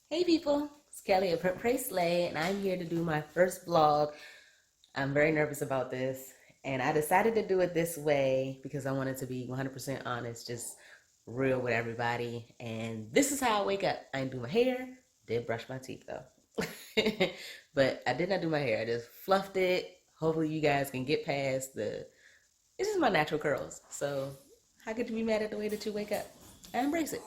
Hey people, it's Kelly at printprayslay, and I'm here to do my first vlog. I'm very nervous about this, and I decided to do it this way because I wanted to be 100% honest, just real with everybody. And this is how I wake up. I didn't do my hair, did brush my teeth though. But I did not do my hair, I just fluffed it. Hopefully you guys can get past this is my natural curls. So how could you be mad at the way that you wake up? I embrace it.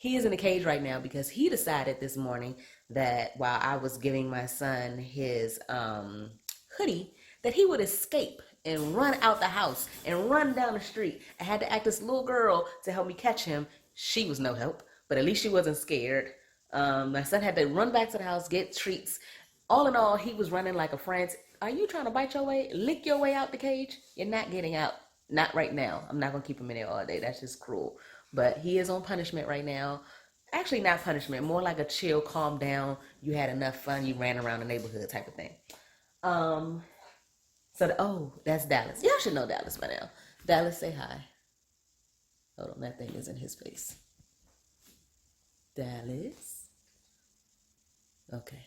He is in a cage right now because he decided this morning that while I was giving my son his hoodie, that he would escape and run out the house and run down the street. I had to act this little girl to help me catch him. She was no help, but at least she wasn't scared. My son had to run back to the house, get treats. All in all, he was running like a frantic. Are you trying to bite your way, lick your way out the cage? You're not getting out. Not right now. I'm not gonna keep him in there all day. That's just cruel. But he is on punishment right now. Actually, not punishment, more like a chill, calm down. You had enough fun. You ran around the neighborhood type of thing. Um. Oh, that's Dallas. Y'all should know Dallas by now. Dallas, say hi. Hold on, that thing is in his face. Dallas. Okay.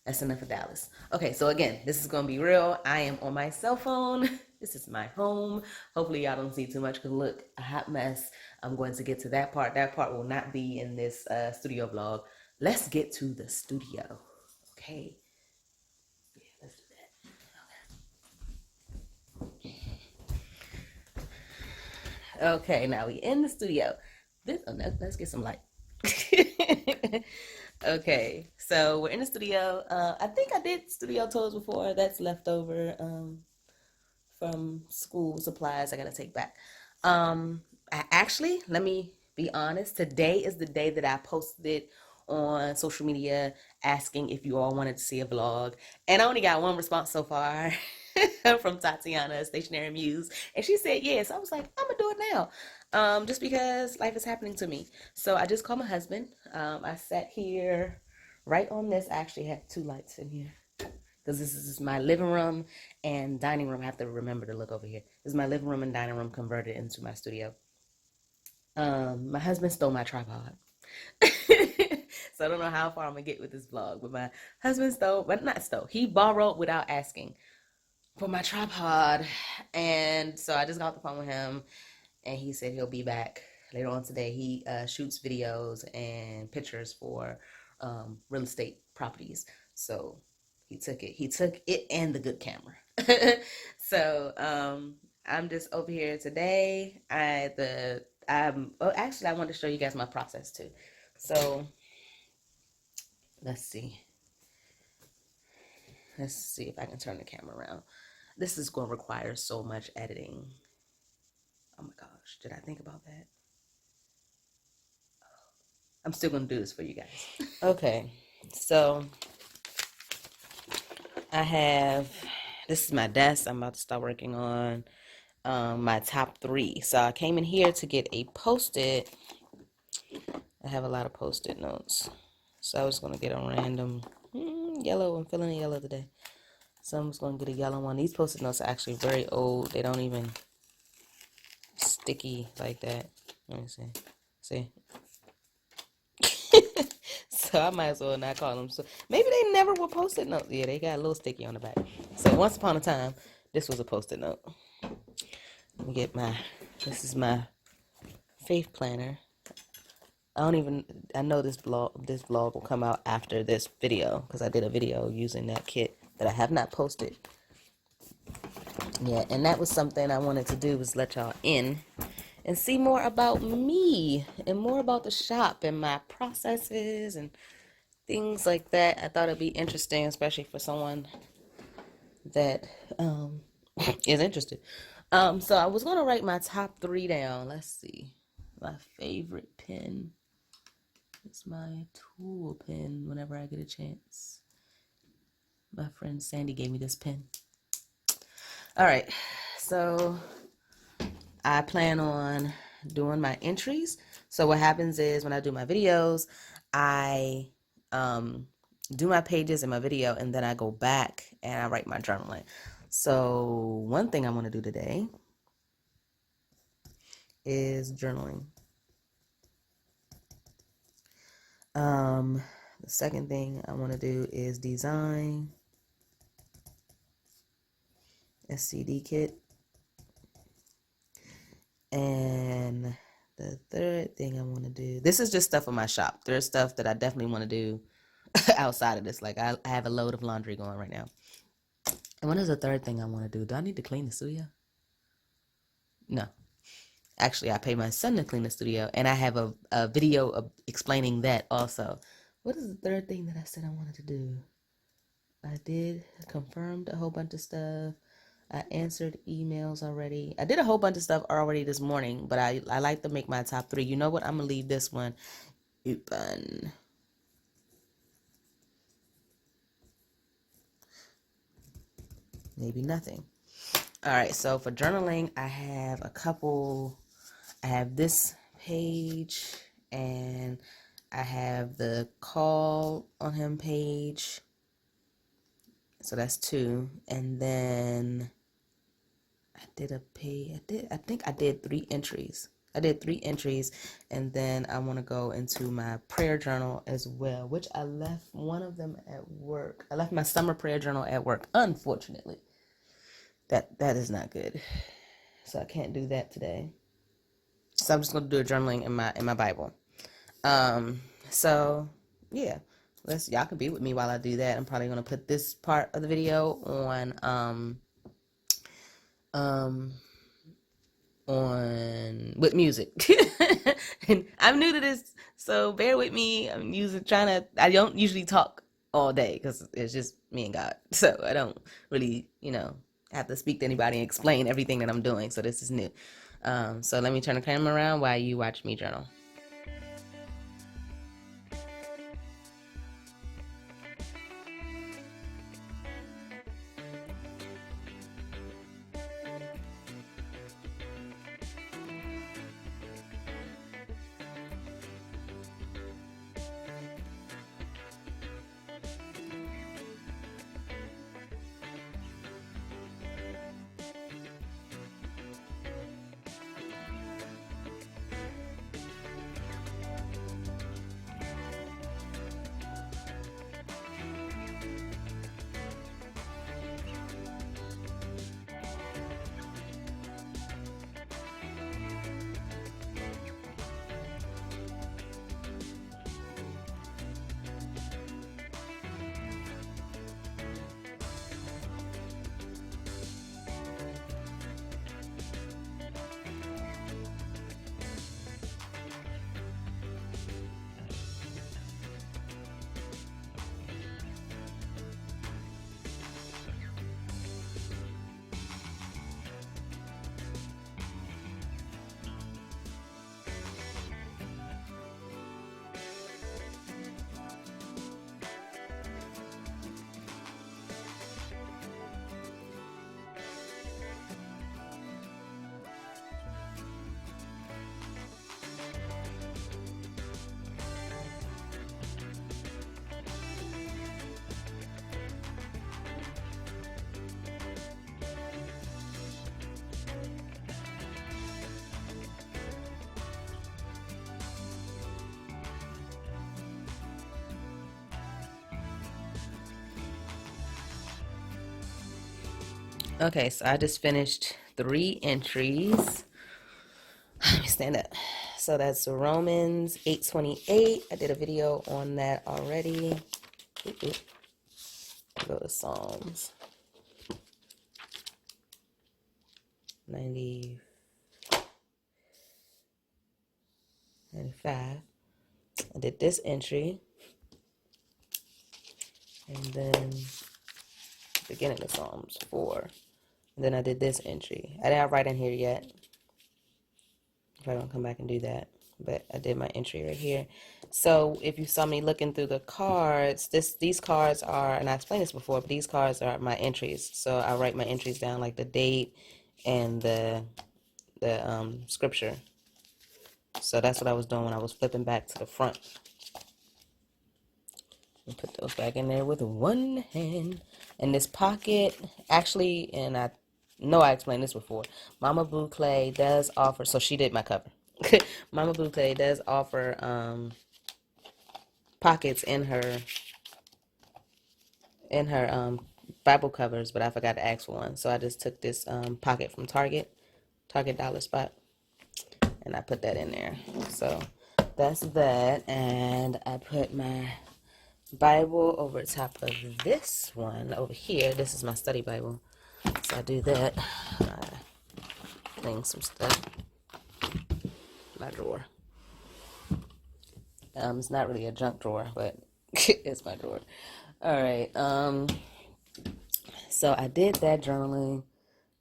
That's enough of Dallas. Okay, so again, this is gonna be real. I am on my cell phone. This is my home. Hopefully y'all don't see too much because look, a hot mess. I'm going to get to that part. That part will not be in this studio vlog. Let's get to the studio. Okay. Yeah, let's do that. Okay, now we in the studio. Let's get some light. Okay, so we're in the studio. I think I did studio tours before. That's left over from school supplies I gotta take back. I actually, let me be honest, today is the day that I posted on social media asking if you all wanted to see a vlog. And I only got one response so far from Tatiana, Stationary Muse. And she said yes. I was like, I'm gonna do it now. Just because life is happening to me. So I just called my husband. I sat here right on this. I actually had two lights in here because this is my living room and dining room. I have to remember to look over here. This is my living room and dining room converted into my studio. My husband stole my tripod. So I don't know how far I'm gonna get with this vlog, but my husband stole, but not stole, he borrowed without asking for my tripod. And so I just got off the phone with him and he said he'll be back later on today. He shoots videos and pictures for real estate properties. So he took it and the good camera. So I'm just over here today. Actually I wanted to show you guys my process too. So let's see. Let's see if I can turn the camera around. This is going to require so much editing. Oh my gosh, did I think about that? I'm still going to do this for you guys. Okay, so I have, this is my desk. I'm about to start working on my top 3. So I came in here to get a Post-it. I have a lot of Post-it notes. So I was going to get a random yellow. I'm feeling yellow today. So I'm just going to get a yellow one. These Post-it notes are actually very old. They don't even sticky like that. Let me see. See? So I might as well not call them. So maybe they never were Post-it notes. Yeah, they got a little sticky on the back. So once upon a time, this was a Post-it note. Let me get this is my faith planner. I know this vlog will come out after this video because I did a video using that kit that I have not posted. Yeah, and that was something I wanted to do, was let y'all in and see more about me and more about the shop and my processes and things like that. I thought it'd be interesting, especially for someone that is interested. So I was gonna write my top 3 down. Let's see. My favorite pen. It's my tool pen whenever I get a chance. My friend Sandy gave me this pen. All right, so I plan on doing my entries. So what happens is when I do my videos, I do my pages in my video and then I go back and I write my journaling. So one thing I want to do today is journaling. The second thing I want to do is design SCD kit. And the third thing I want to do, this is just stuff in my shop. There's stuff that I definitely want to do outside of this. Like I have a load of laundry going right now. And what is the third thing I want to do? Do I need to clean the studio? No. Actually, I pay my son to clean the studio, and I have a video of explaining that also. What is the third thing that I said I wanted to do? I did confirmed a whole bunch of stuff. I answered emails already. I did a whole bunch of stuff already this morning, but I like to make my top 3. You know what? I'm going to leave this one open. Maybe nothing. All right, so for journaling, I have a couple. I have this page, and I have the call on him page. So that's 2. And then I think I did 3 entries. I did 3 entries, and then I want to go into my prayer journal as well, which I left one of them at work. I left my summer prayer journal at work, unfortunately. That is not good. So I can't do that today. So I'm just going to do a journaling in my Bible. So yeah, y'all can be with me while I do that. I'm probably going to put this part of the video on with music. And I'm new to this, so bear with me. I don't usually talk all day because it's just me and God. So I don't really, have to speak to anybody and explain everything that I'm doing. So this is new. So let me turn the camera around while you watch me journal. Okay, so I just finished 3 entries. Let me stand up. So that's Romans 8:28. I did a video on that already. Go to Psalms 95. I did this entry. And then beginning of Psalms 4. And then I did this entry. I didn't write in here yet. If I don't come back and do that. But I did my entry right here. So if you saw me looking through the cards, these cards are, and I explained this before, but these cards are my entries. So I write my entries down, like the date and the scripture. So that's what I was doing when I was flipping back to the front. And put those back in there with one hand. And this pocket, actually, and I know I explained this before, Mama Blue Clay does offer, so she did my cover. Mama Blue Clay does offer pockets in her Bible covers, but I forgot to ask for one. So I just took this pocket from Target dollar spot, and I put that in there. So that's that, and I put my Bible over top of this one over here. This is my study Bible. So I do that. Clean some stuff. My drawer. It's not really a junk drawer, but it's my drawer. All right. So I did that journaling.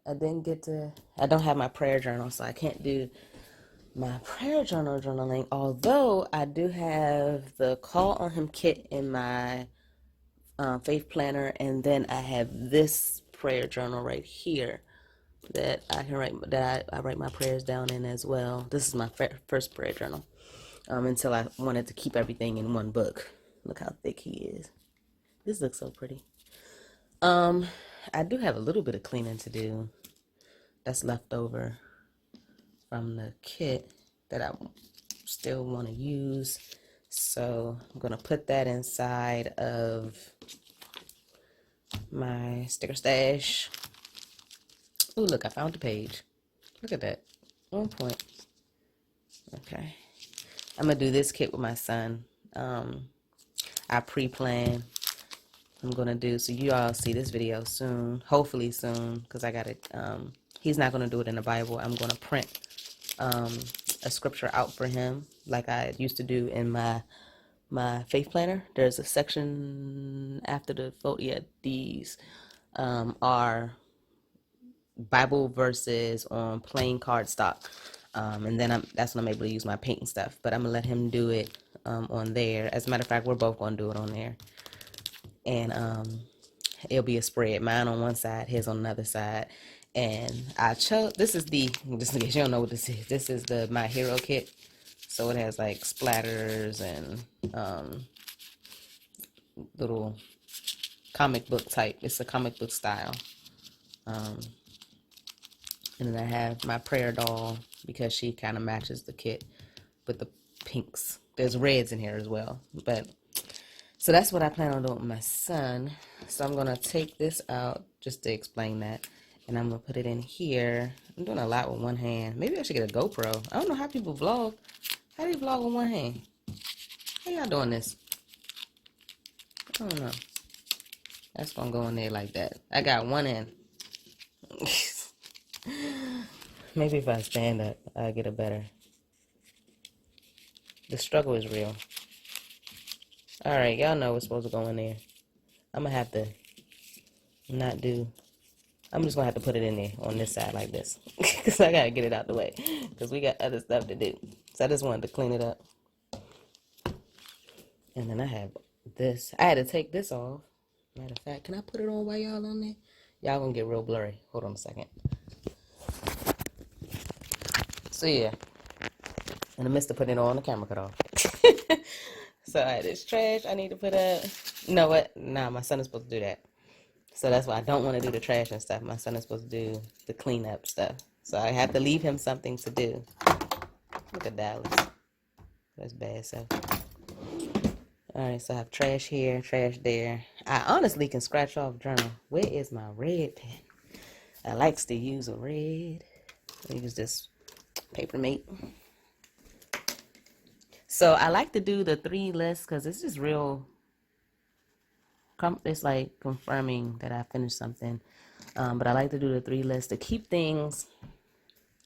I don't have my prayer journal, so I can't do my prayer journaling. Although I do have the Call on Him kit in my faith planner, and then I have this prayer journal right here that I can write I write my prayers down in as well. This is my first prayer journal. Until I wanted to keep everything in one book. Look how thick he is. This looks so pretty. I do have a little bit of cleaning to do that's left over from the kit that I still want to use. So I'm going to put that inside of my sticker stash. Oh, look, I found the page. Look at that. On point. Okay. I'm going to do this kit with my son. I pre-plan. I'm going to do, so you all see this video soon. Hopefully soon, because I got it. He's not going to do it in the Bible. I'm going to print a scripture out for him like I used to do in my faith planner. There's a section after the photo. Yeah, these are Bible verses on plain cardstock. And then that's when I'm able to use my paint and stuff. But I'm going to let him do it on there. As a matter of fact, we're both going to do it on there. And it'll be a spread. Mine on one side, his on another side. And I chose, just in case you don't know what this is, this is the My Hero kit. So it has like splatters and little comic book type. It's a comic book style. And then I have my prayer doll because she kind of matches the kit with the pinks. There's reds in here as well. But so that's what I plan on doing with my son. So I'm going to take this out just to explain that. And I'm going to put it in here. I'm doing a lot with one hand. Maybe I should get a GoPro. I don't know how people vlog. How do you vlog with one hand? How y'all doing this? I don't know. That's going to go in there like that. I got one in. Maybe if I stand up, I'll get it better. The struggle is real. Alright, y'all know what's supposed to go in there. I'm going to have to I'm just going to have to put it in there on this side like this. Because I got to get it out the way. Because we got other stuff to do. So I just wanted to clean it up. And then I have this. I had to take this off. Matter of fact, can I put it on while y'all on there? Y'all going to get real blurry. Hold on a second. So yeah. In the midst of putting it on, the camera cut off. So I had this trash I need to put up. You know what? Nah, my son is supposed to do that. So that's why I don't want to do the trash and stuff. My son is supposed to do the cleanup stuff. So I have to leave him something to do. Look at Dallas. That's bad stuff. Alright, so I have trash here, trash there. I honestly can scratch off journal. Where is my red pen? I likes to use a red. I use this paper mate. So I like to do the 3 lists because it's just real. It's like confirming that I finished something. But I like to do the 3 lists to keep things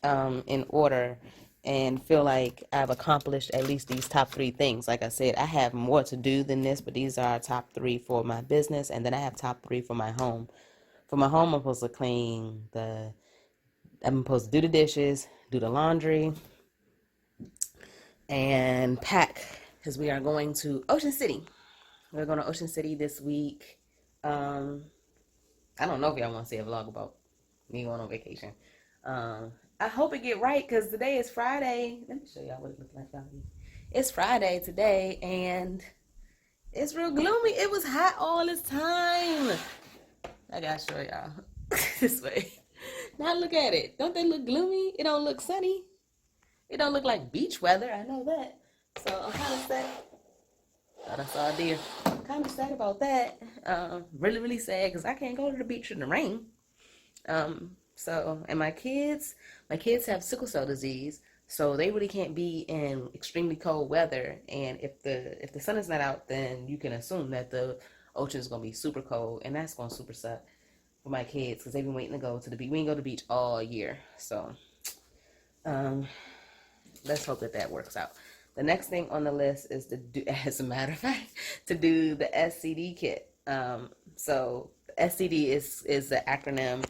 in order and feel like I've accomplished at least these top 3 things. Like I said, I have more to do than this, but these are top 3 for my business, and then I have top 3 for my home. For my home, I'm supposed to do the dishes, do the laundry, and pack, because we are going to Ocean City. We're going to Ocean City this week. I don't know if y'all want to see a vlog about me going on vacation. I hope it get right, because today is Friday. Let me show y'all what it looks like out here. It's Friday today, and it's real gloomy. It was hot all this time. I gotta show y'all this way. Now look at it. Don't they look gloomy? It don't look sunny. It don't look like beach weather. I know that. So I'm kind of sad. Thought I saw a deer. Kind of sad about that. Really, really sad because I can't go to the beach in the rain. And my kids have sickle cell disease, so they really can't be in extremely cold weather. And if the sun is not out, then you can assume that the ocean is gonna be super cold, and that's gonna super suck for my kids because they've been waiting to go to the beach. We didn't go to the beach all year, so um, let's hope that works out. The next thing on the list is to do, as a matter of fact, to do the SCD kit. So SCD is the acronym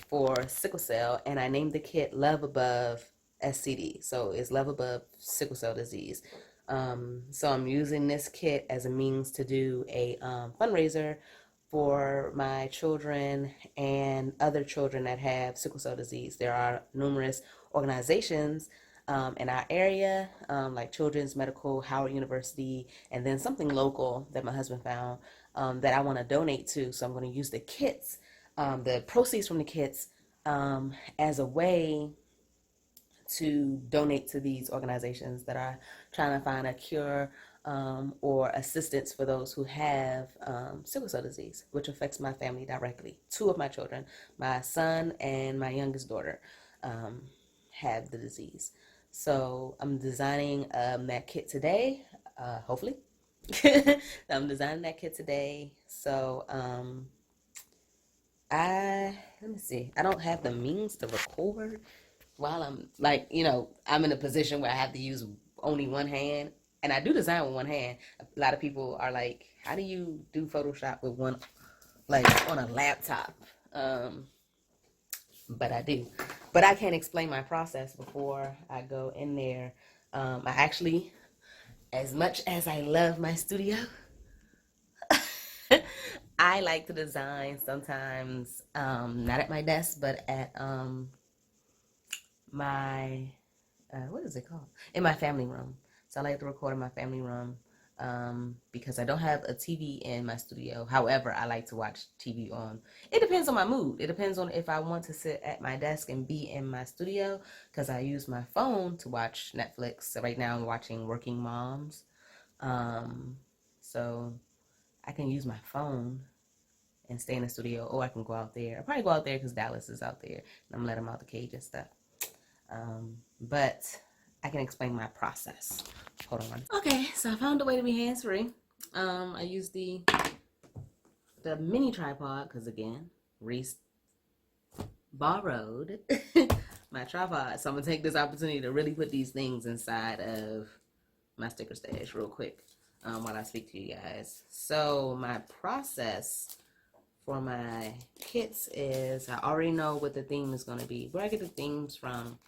for sickle cell, and I named the kit Love Above SCD. So it's Love Above Sickle Cell Disease. So I'm using this kit as a means to do a fundraiser for my children and other children that have sickle cell disease. There are numerous organizations in our area, like Children's Medical, Howard University, and then something local that my husband found that I want to donate to. So I'm going to use the kits, the proceeds from the kits, as a way to donate to these organizations that are trying to find a cure or assistance for those who have sickle cell disease, which affects my family directly. Two of my children, my son and my youngest daughter, have the disease. So I'm designing that kit today, hopefully. I'm designing that kit today. So let me see. I don't have the means to record while I'm like, I'm in a position where I have to use only one hand. And I do design with one hand. A lot of people are like, how do you do Photoshop with one, like on a laptop? But I do. But I can't explain my process before I go in there. I actually, as much as I love my studio, I like to design sometimes, not at my desk, but at my what is it called? In my family room. So I like to record in my family room because I don't have a TV in my studio. However, I like to watch TV on. It depends on my mood. It depends on if I want to sit at my desk and be in my studio because I use my phone to watch Netflix. So right now I'm watching Working Moms. So I can use my phone and stay in the studio, or I can go out there. I'll probably go out there because Dallas is out there and I'm gonna let him out the cage and stuff. But I can explain my process. Hold on. Okay, so I found a way to be hands-free. I used the mini tripod because again, Reese borrowed my tripod. So I'm gonna take this opportunity to really put these things inside of my sticker stash real quick while I speak to you guys. So my process for my kits is I already know what the theme is going to be. Where I get the themes from,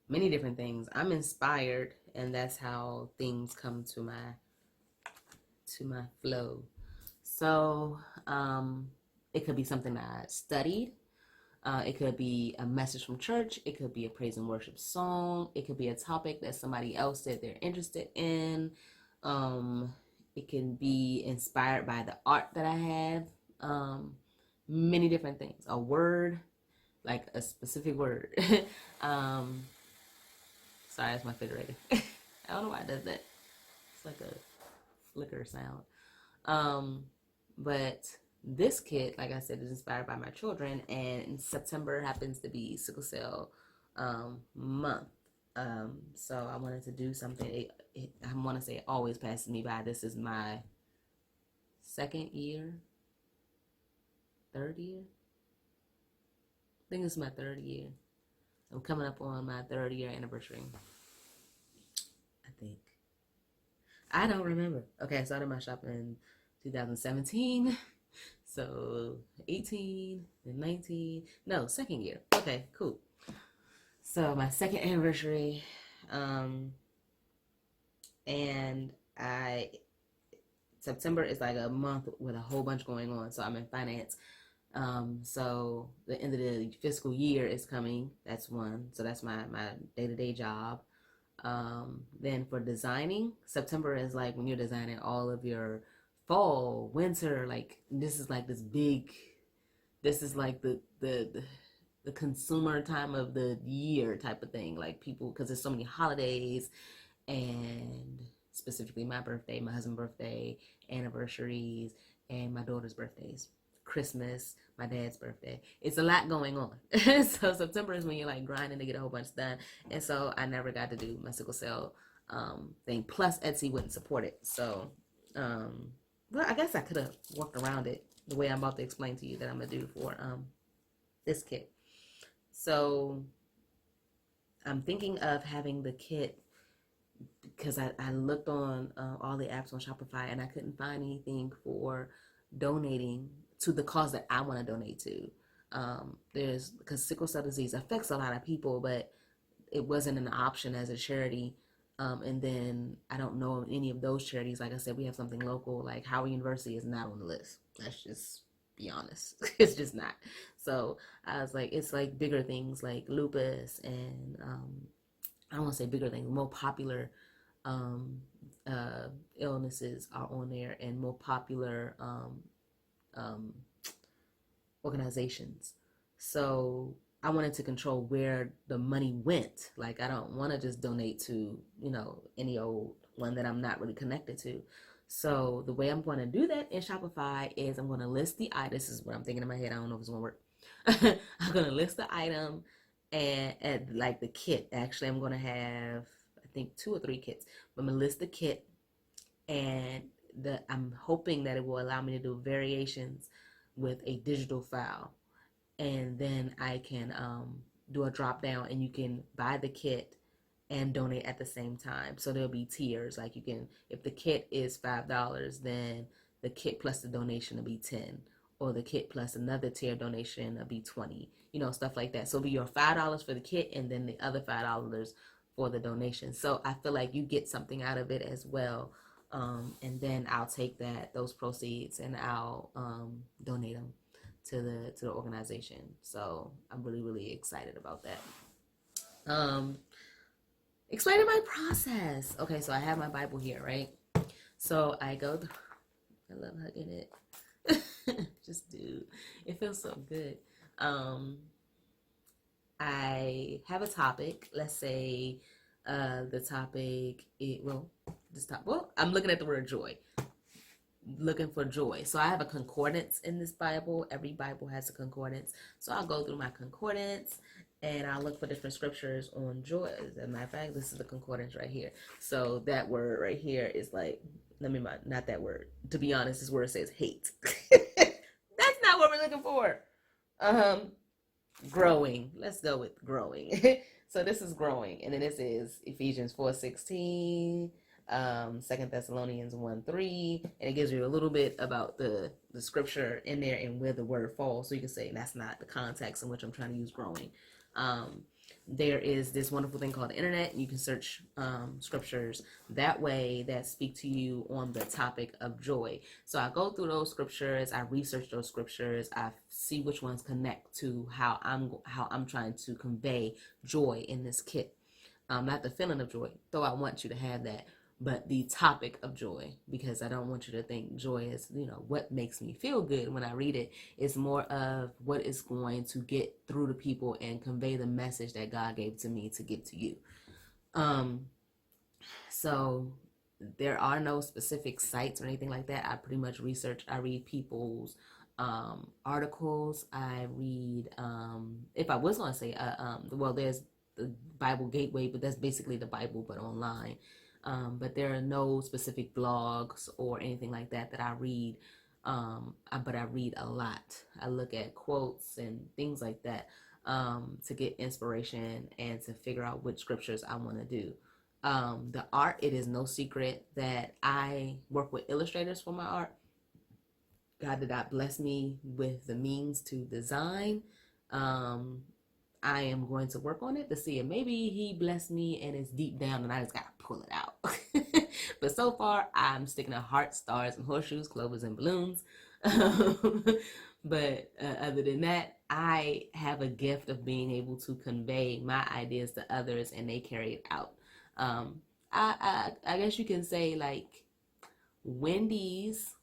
many different things. I'm inspired, and that's how things come to my flow. So it could be something I studied. It could be a message from church. It could be a praise and worship song. It could be a topic that somebody else said they're interested in. It can be inspired by the art that I have. Many different things. A word, like a specific word. Sorry, that's my refrigerator. I don't know why it does that. It's like a flicker sound. But this kit, like I said, is inspired by my children, and September happens to be sickle cell month. So I wanted to do something. I want to say it always passes me by. This is my second year, third year. I think it's my third year. I'm coming up on my 3rd-year anniversary. I think. I don't remember. Okay, I started my shopping in 2017. So 18 and 19. No, second year. Okay, cool. So my second anniversary. And September is like a month with a whole bunch going on. So I'm in finance. So the end of the fiscal year is coming. That's one. So that's my day-to-day job. Then for designing, September is like when you're designing all of your fall, winter, like this is like this is like the consumer time of the year type of thing. Like people, because there's so many holidays and specifically my birthday, my husband's birthday, anniversaries, and my daughter's birthdays, Christmas, my dad's birthday. It's a lot going on. So September is when you're like grinding to get a whole bunch done. And so I never got to do my sickle cell thing. Plus Etsy wouldn't support it. So, well, I guess I could have worked around it the way I'm about to explain to you that I'm going to do for this kit. So I'm thinking of having the kit because I looked on all the apps on Shopify and I couldn't find anything for donating to the cause that I want to donate to. Because sickle cell disease affects a lot of people, but it wasn't an option as a charity. And then I don't know any of those charities. Like I said, we have something local, like Howard University is not on the list. Let's just be honest. It's just not. So I was like, it's like bigger things like lupus and I don't want to say bigger things, more popular illnesses are on there and more popular organizations. So I wanted to control where the money went. Like I don't want to just donate to, any old one that I'm not really connected to. So the way I'm going to do that in Shopify is I'm going to list the item. This is what I'm thinking in my head. I don't know if it's going to work. I'm going to list the item and like the kit. Actually, I'm going to have, I think 2 or 3 kits. But I'm going to list the kit and I'm hoping that it will allow me to do variations with a digital file. And then I can do a drop down and you can buy the kit and donate at the same time. So there'll be tiers. Like you can, if the kit is $5, then the kit plus the donation will be 10, or the kit plus another tier donation will be 20, stuff like that. So it'll be your $5 for the kit and then the other $5 for the donation. So I feel like you get something out of it as well. And then I'll take those proceeds and I'll donate them to the organization. So I'm really, really excited about that. Explaining my process. Okay, so I have my Bible here, right? So I go through, I love hugging it. Just do. It feels so good. I have a topic. Let's say the topic, I'm looking at the word joy. Looking for joy. So I have a concordance in this Bible. Every Bible has a concordance. So I'll go through my concordance and I'll look for different scriptures on joy. As a matter of fact, this is the concordance right here. So that word right here is like, not that word. To be honest, this word says hate. That's not what we're looking for. Growing. Let's go with growing. So this is growing. And then this is Ephesians 4:16. 2 Thessalonians 1:3, and it gives you a little bit about the scripture in there and where the word falls, so you can say that's not the context in which I'm trying to use growing. There is this wonderful thing called the internet. You can search scriptures that way that speak to you on the topic of joy. So I go through those scriptures, I research those scriptures, I see which ones connect to how I'm trying to convey joy in this kit. Not the feeling of joy, though I want you to have that, but the topic of joy, because I don't want you to think joy is, what makes me feel good when I read it. It's more of what is going to get through to people and convey the message that God gave to me to give to you. So there are no specific sites or anything like that. I pretty much read people's articles. I read, if I was going to say, there's the Bible Gateway, but that's basically the Bible, but online. But there are no specific blogs or anything like that I read. But I read a lot. I look at quotes and things like that to get inspiration and to figure out which scriptures I want to do. The art, it is no secret that I work with illustrators for my art. God did not bless me with the means to design. I am going to work on it to see if maybe he blessed me and it's deep down and I just got to pull it out. But so far, I'm sticking to hearts, stars, and horseshoes, clovers, and balloons. But other than that, I have a gift of being able to convey my ideas to others and they carry it out. I guess you can say like Wendy's,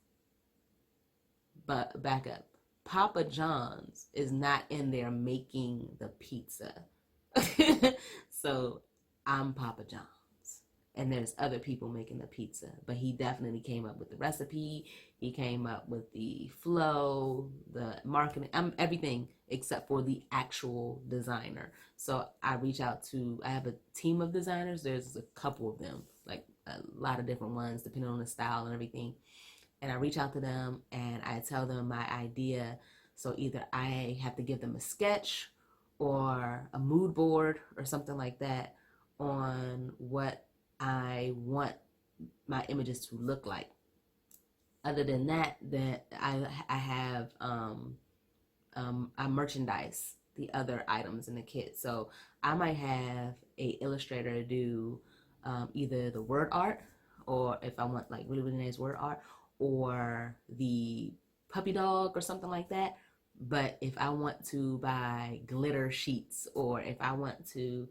but back up. Papa John's is not in there making the pizza. So I'm Papa John's and there's other people making the pizza. But he definitely came up with the recipe. He came up with the flow, the marketing, everything except for the actual designer. So I have a team of designers. There's a couple of them, like a lot of different ones, depending on the style and everything. And I reach out to them and I tell them my idea. So either I have to give them a sketch or a mood board or something like that on what I want my images to look like. Other than that, I have I merchandise the other items in the kit. So I might have a illustrator do either the word art, or if I want like really nice word art, or the puppy dog or something like that. But if I want to buy glitter sheets, or if I want to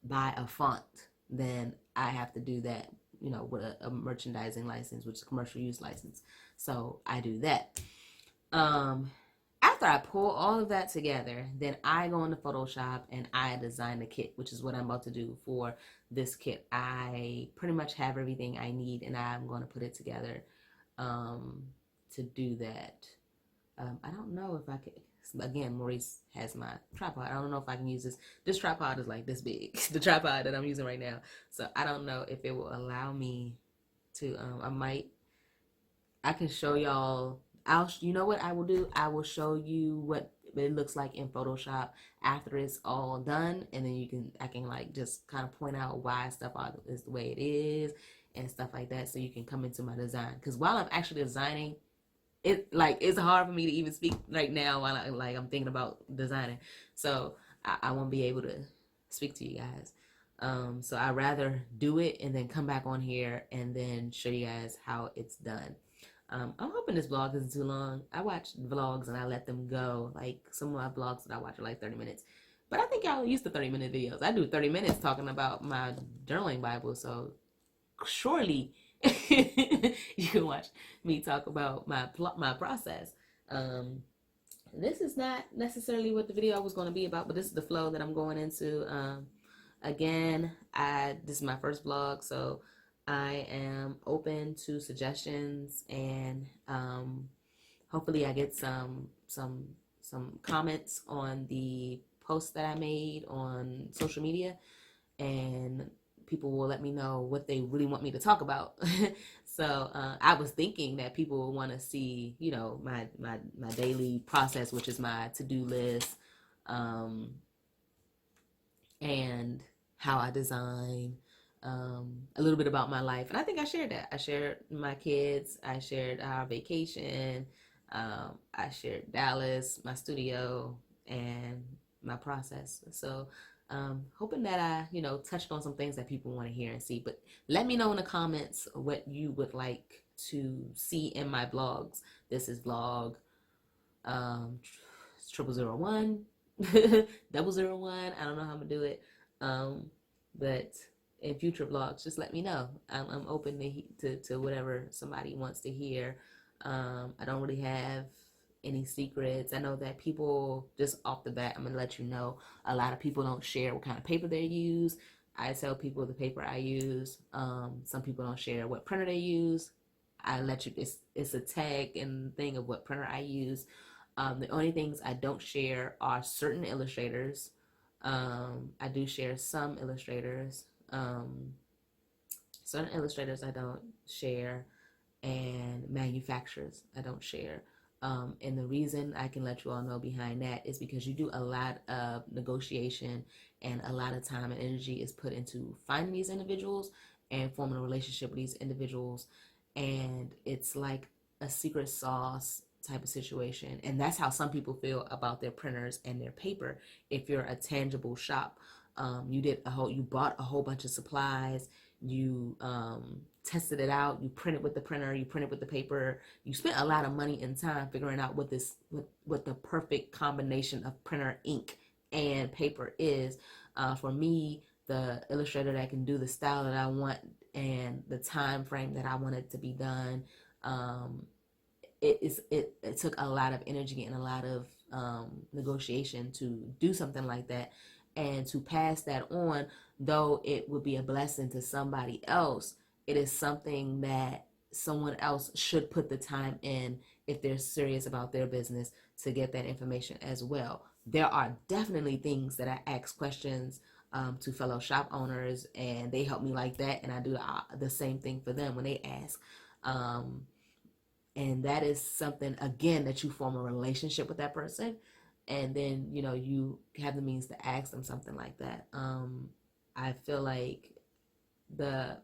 buy a font, then I have to do that, with a merchandising license, which is a commercial use license. So I do that. After I pull all of that together, then I go into Photoshop and I design the kit, which is what I'm about to do for this kit. I pretty much have everything I need, and I'm going to put it together to do that. I don't know if I can. Again, Maurice has my tripod. I don't know if I can use this. This tripod is like this big, the tripod that I'm using right now. So I don't know if it will allow me to. I can show y'all. You know what I will do? I will show you what it looks like in Photoshop after it's all done, and then I can like just kind of point out why stuff is the way it is and stuff like that, so you can come into my design. Because while I'm actually designing, it's hard for me to even speak right now while I'm thinking about designing. So I won't be able to speak to you guys. So I'd rather do it and then come back on here and then show you guys how it's done. I'm hoping this vlog isn't too long. I watch vlogs and I let them go. Like some of my vlogs that I watch are like 30 minutes. But I think y'all are used to 30-minute videos. I do 30 minutes talking about my journaling Bible. So surely you can watch me talk about my process. This is not necessarily what the video was going to be about, but this is the flow that I'm going into. Again, this is my first vlog, so I am open to suggestions, and hopefully I get some comments on the post that I made on social media, and people will let me know what they really want me to talk about. So I was thinking that people will want to see, my daily process, which is my to-do list, and how I design, a little bit about my life. And I think I shared that. I shared my kids. I shared our vacation. I shared Dallas, my studio, and my process. So hoping that I, touched on some things that people want to hear and see. But let me know in the comments what you would like to see in my vlogs. This is vlog 0001, 001. I don't know how I'm gonna do it. But in future vlogs, just let me know. I'm open to whatever somebody wants to hear. I don't really have any secrets. I know that people, just off the bat, I'm gonna let you know, a lot of people don't share what kind of paper they use. I tell people the paper I use. Some people don't share what printer they use. I let you, it's a tag and thing of what printer I use. The only things I don't share are certain illustrators. I do share some illustrators. Certain illustrators I don't share, and manufacturers I don't share. And the reason I can let you all know behind that is because you do a lot of negotiation, and a lot of time and energy is put into finding these individuals and forming a relationship with these individuals. And it's like a secret sauce type of situation. And that's how some people feel about their printers and their paper. If you're a tangible shop, you bought a whole bunch of supplies, you tested it out, you printed with the printer, you printed with the paper, you spent a lot of money and time figuring out what the perfect combination of printer, ink, and paper is. For me, the illustrator that can do the style that I want and the time frame that I want it to be done, it took a lot of energy and a lot of negotiation to do something like that. And to pass that on, though it would be a blessing to somebody else, it is something that someone else should put the time in if they're serious about their business to get that information as well. There are definitely things that I ask questions to fellow shop owners, and they help me like that, and I do the same thing for them when they ask. And that is something, again, that you form a relationship with that person, and then you have the means to ask them something like that. I feel like the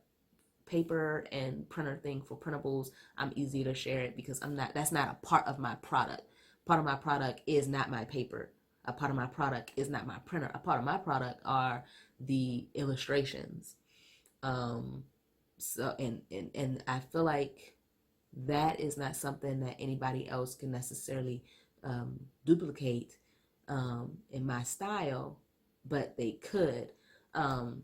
paper and printer thing for Printables, I'm easy to share it because that's not a part of my product. Part of my product is not my paper. A part of my product is not my printer. A part of my product are the illustrations. So and I feel like that is not something that anybody else can necessarily duplicate in my style, but they could. And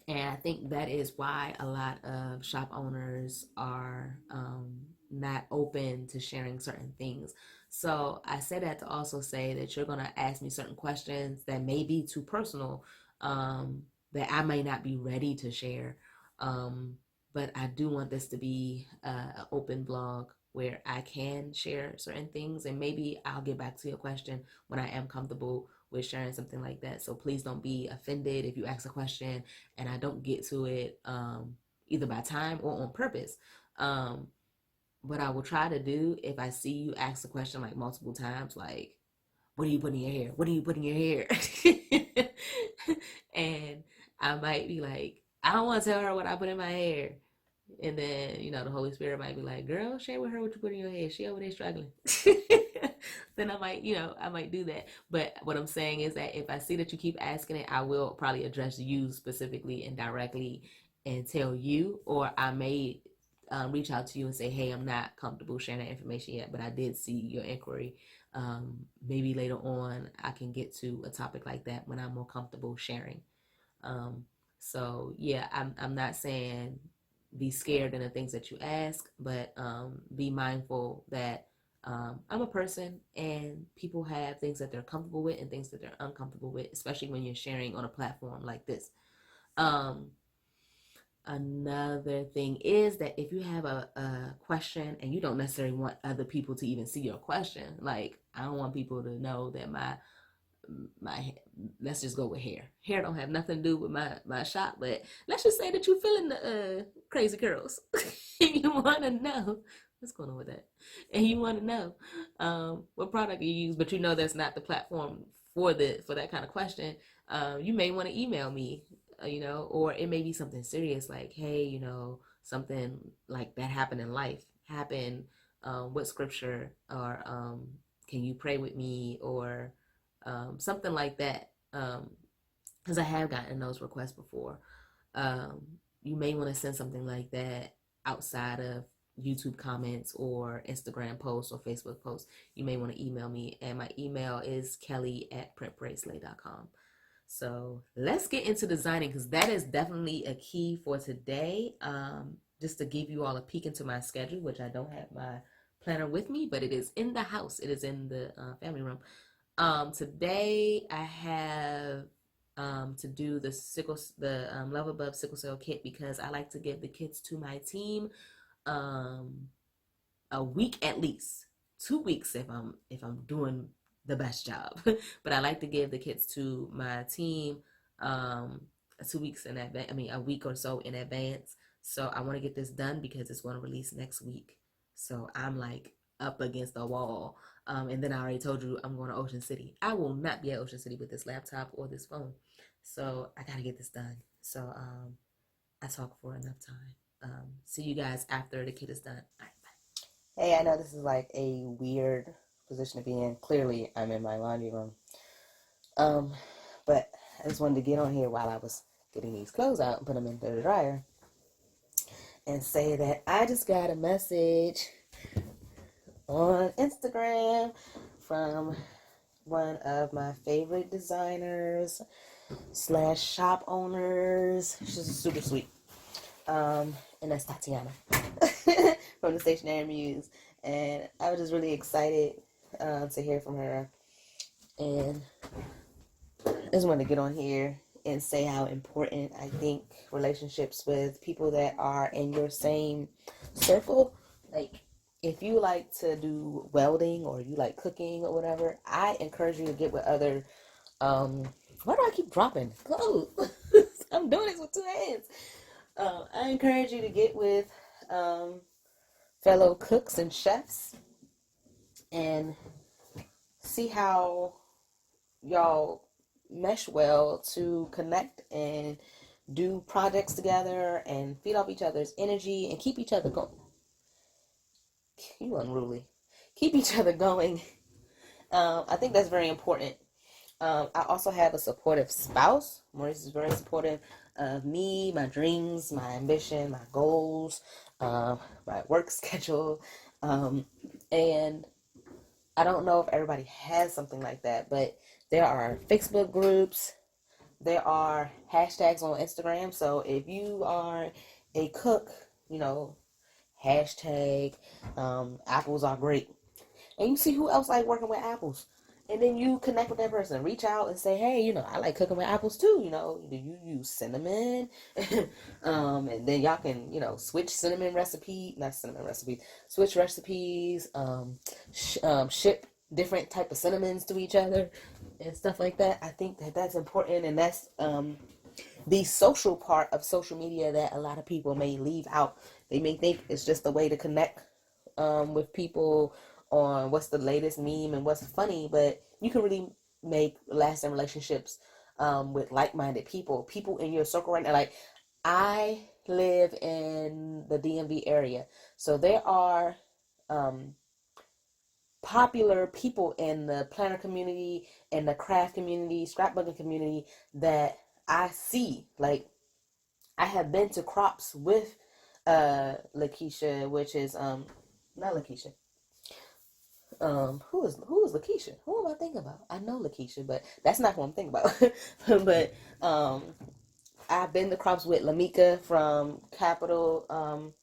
I think that is why a lot of shop owners are not open to sharing certain things. So I say that to also say that you're going to ask me certain questions that may be too personal, that I may not be ready to share. But I do want this to be an open blog where I can share certain things, and maybe I'll get back to your question when I am comfortable with sharing something like that. So please don't be offended if you ask a question and I don't get to it, either by time or on purpose. What I will try to do, if I see you ask a question like multiple times, like, what are you putting in your hair? What are you putting in your hair? And I might be like, I don't want to tell her what I put in my hair. And then, the Holy Spirit might be like, girl, share with her what you put in your hair. She over there struggling. Then I might do that. But what I'm saying is that if I see that you keep asking it, I will probably address you specifically and directly and tell you, or I may reach out to you and say, hey, I'm not comfortable sharing that information yet, but I did see your inquiry. Maybe later on I can get to a topic like that when I'm more comfortable sharing. So yeah, I'm not saying be scared in the things that you ask, but be mindful that I'm a person and people have things that they're comfortable with and things that they're uncomfortable with, especially when you're sharing on a platform like this. Another thing is that if you have a question and you don't necessarily want other people to even see your question, like I don't want people to know that my let's just go with hair don't have nothing to do with my shop, but let's just say that you're feeling the crazy curls and you want to know what's going on with that, and you want to know what product you use, but that's not the platform for that kind of question. You may want to email me, or it may be something serious like, hey, something like that happened in life, what scripture, or can you pray with me, or something like that, because I have gotten those requests before. You may want to send something like that outside of YouTube comments or Instagram posts or Facebook posts. You may want to email me, and my email is kelly@printprayslay.com. So let's get into designing, because that is definitely a key for today. Just to give you all a peek into my schedule, which I don't have my planner with me, but it is in the house. It is in the family room. Today I have to do the Love Above sickle cell kit, because I like to give the kits to my team a week at least, 2 weeks if I'm doing the best job. But I like to give the kits to my team 2 weeks in advance. I mean, a week or so in advance. So I want to get this done because it's going to release next week. So I'm like up against the wall. And then I already told you I'm going to Ocean City. I will not be at Ocean City with this laptop or this phone. So I got to get this done. So I talk for enough time. See you guys after the kit is done. All right, bye. Hey, I know this is like a weird position to be in. Clearly, I'm in my laundry room. But I just wanted to get on here while I was getting these clothes out and put them in the dryer and say that I just got a message on Instagram from one of my favorite designers / shop owners. She's super sweet. And that's Tatiana from the Stationary Muse. And I was just really excited to hear from her. And just wanted to get on here and say how important I think relationships with people that are in your same circle, like if you like to do welding or you like cooking or whatever, I encourage you to get with other why do I keep dropping clothes? I'm doing this with two hands. I encourage you to get with fellow cooks and chefs and see how y'all mesh well to connect and do projects together and feed off each other's energy and keep each other going. You unruly. Keep each other going. I think that's very important. I also have a supportive spouse. Maurice is very supportive of me, my dreams, my ambition, my goals, my work schedule. And I don't know if everybody has something like that, but there are Facebook groups, there are hashtags on Instagram. So if you are a cook, hashtag apples are great. And you see who else like working with apples. And then you connect with that person, reach out and say, hey, I like cooking with apples too. Do you use cinnamon? And then y'all can, switch switch recipes, ship different type of cinnamons to each other and stuff like that. I think that that's important, and that's the social part of social media that a lot of people may leave out. They may think it's just a way to connect with people on what's the latest meme and what's funny, but you can really make lasting relationships with like-minded people in your circle right now. Like, I live in the DMV area, so there are popular people in the planner community and the craft community, scrapbooking community that I see. Like, I have been to crops with Lakeisha, which is not Lakeisha. Who is Lakeisha? Who am I thinking about? I know Lakeisha, but that's not who I'm thinking about. But I've been to crops with Lamika from Capital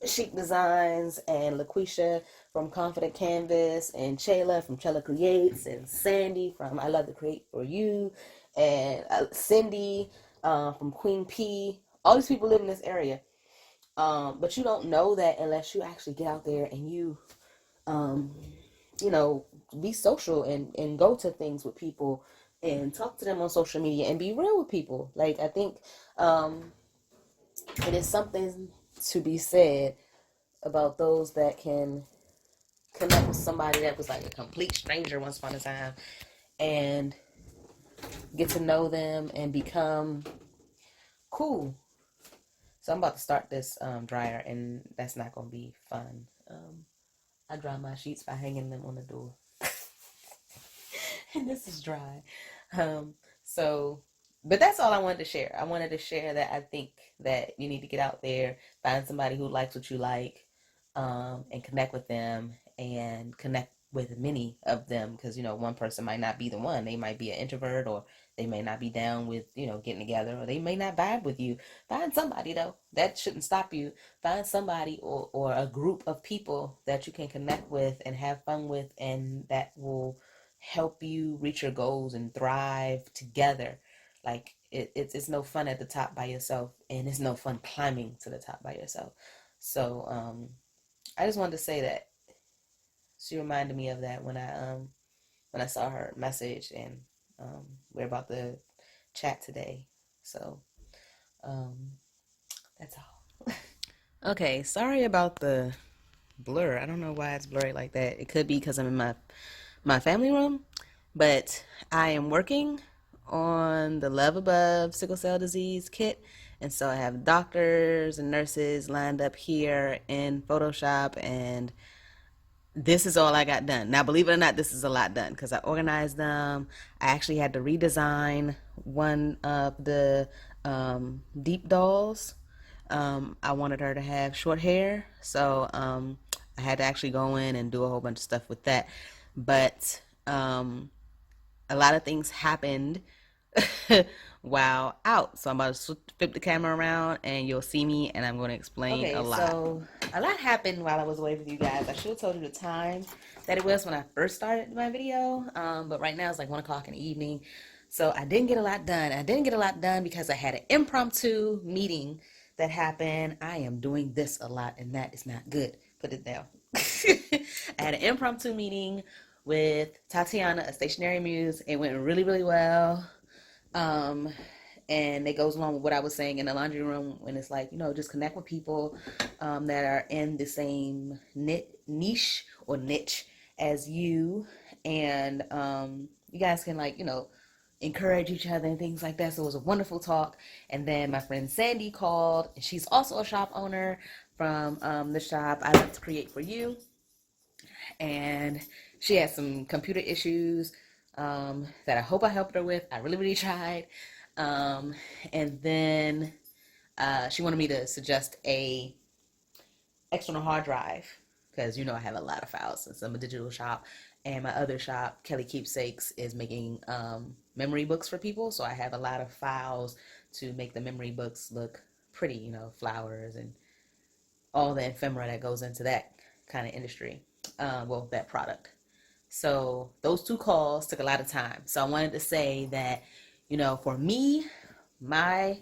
Chic Designs, and LaQuisha from Confident Canvas, and Chayla from Chayla Creates, and Sandy from I Love to Create for You, and Cindy from Queen P. All these people live in this area. But you don't know that unless you actually get out there and you be social and go to things with people and talk to them on social media and be real with people. Like, I think it is something to be said about those that can connect with somebody that was like a complete stranger once upon a time and get to know them and become cool. So I'm about to start this dryer, and that's not going to be fun. I dry my sheets by hanging them on the door. And this is dry. But that's all I wanted to share. I wanted to share that I think that you need to get out there, find somebody who likes what you like, and connect with them and connect with many of them, because one person might not be the one. They might be an introvert, or they may not be down with getting together, or they may not vibe with you. Find somebody, though. That shouldn't stop you. Find somebody or a group of people that you can connect with and have fun with, and that will help you reach your goals and thrive together. Like, it's no fun at the top by yourself, and it's no fun climbing to the top by yourself. So I just wanted to say that she reminded me of that when I saw her message, and we're about to chat today. So that's all. Okay, sorry about the blur. I don't know why it's blurry like that. It could be because I'm in my family room, but I am working on the Love Above sickle cell disease kit, and so I have doctors and nurses lined up here in Photoshop, and this is all I got done. Now, believe it or not, this is a lot done because I organized them. I actually had to redesign one of the deep dolls. I wanted her to have short hair, so I had to actually go in and do a whole bunch of stuff with that. But a lot of things happened while out. So I'm about to flip the camera around and you'll see me, and I'm going to explain a lot. So a lot happened while I was away with you guys. I should have told you the time that it was when I first started my video. But right now it's like 1 o'clock in the evening. So I didn't get a lot done. I didn't get a lot done because I had an impromptu meeting that happened. I am doing this a lot, and that is not good. Put it down. I had an impromptu meeting with Tatiana, a stationary muse. It went really, really well. Um, and it goes along with what I was saying in the laundry room when it's like, just connect with people that are in the same niche or niche as you, and you guys can encourage each other and things like that. So it was a wonderful talk. And then my friend Sandy called, and she's also a shop owner from the shop I Love to Create for You, and she had some computer issues that I hope I helped her with. I really, really tried. And then she wanted me to suggest a external hard drive because I have a lot of files since I'm a digital shop, and my other shop, Kelly Keepsakes, is making memory books for people. So I have a lot of files to make the memory books look pretty, flowers and all the ephemera that goes into that kind of industry. That product. So those two calls took a lot of time. So I wanted to say that, for me, my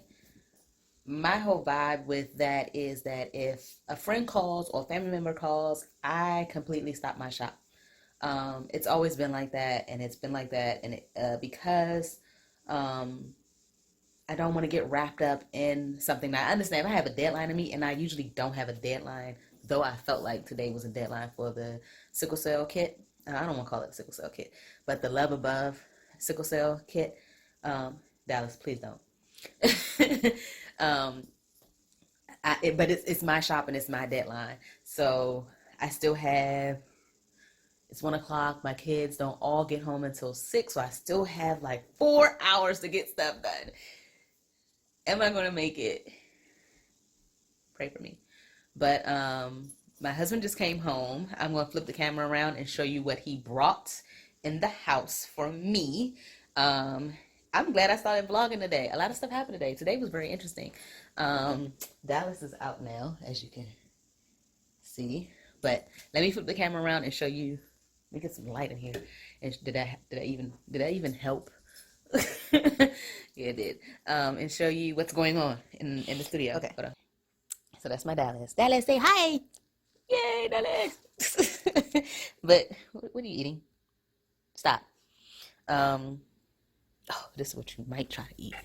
whole vibe with that is that if a friend calls or a family member calls, I completely stop my shop. It's always been like that, and it's been like that, and because I don't want to get wrapped up in something. Now, I understand if I have a deadline to meet, and I usually don't have a deadline, though I felt like today was a deadline for the sickle cell kit. I don't want to call it a sickle cell kit, but the Love Above sickle cell kit. Dallas, please don't. But it's my shop and it's my deadline. So I still have, it's 1:00. My kids don't all get home until 6. So I still have like 4 hours to get stuff done. Am I going to make it? Pray for me. But my husband just came home. I'm going to flip the camera around and show you what he brought in the house for me. I'm glad I started vlogging today. A lot of stuff happened today. Today was very interesting. Dallas is out now, as you can see. But let me flip the camera around and show you. Let me get some light in here. And did I even help? Yeah, it did. And show you what's going on in the studio. Okay, hold on. So that's my Dallas. Dallas, say hi. Yay, Dallas. But what are you eating? Stop. Oh, this is what you might try to eat.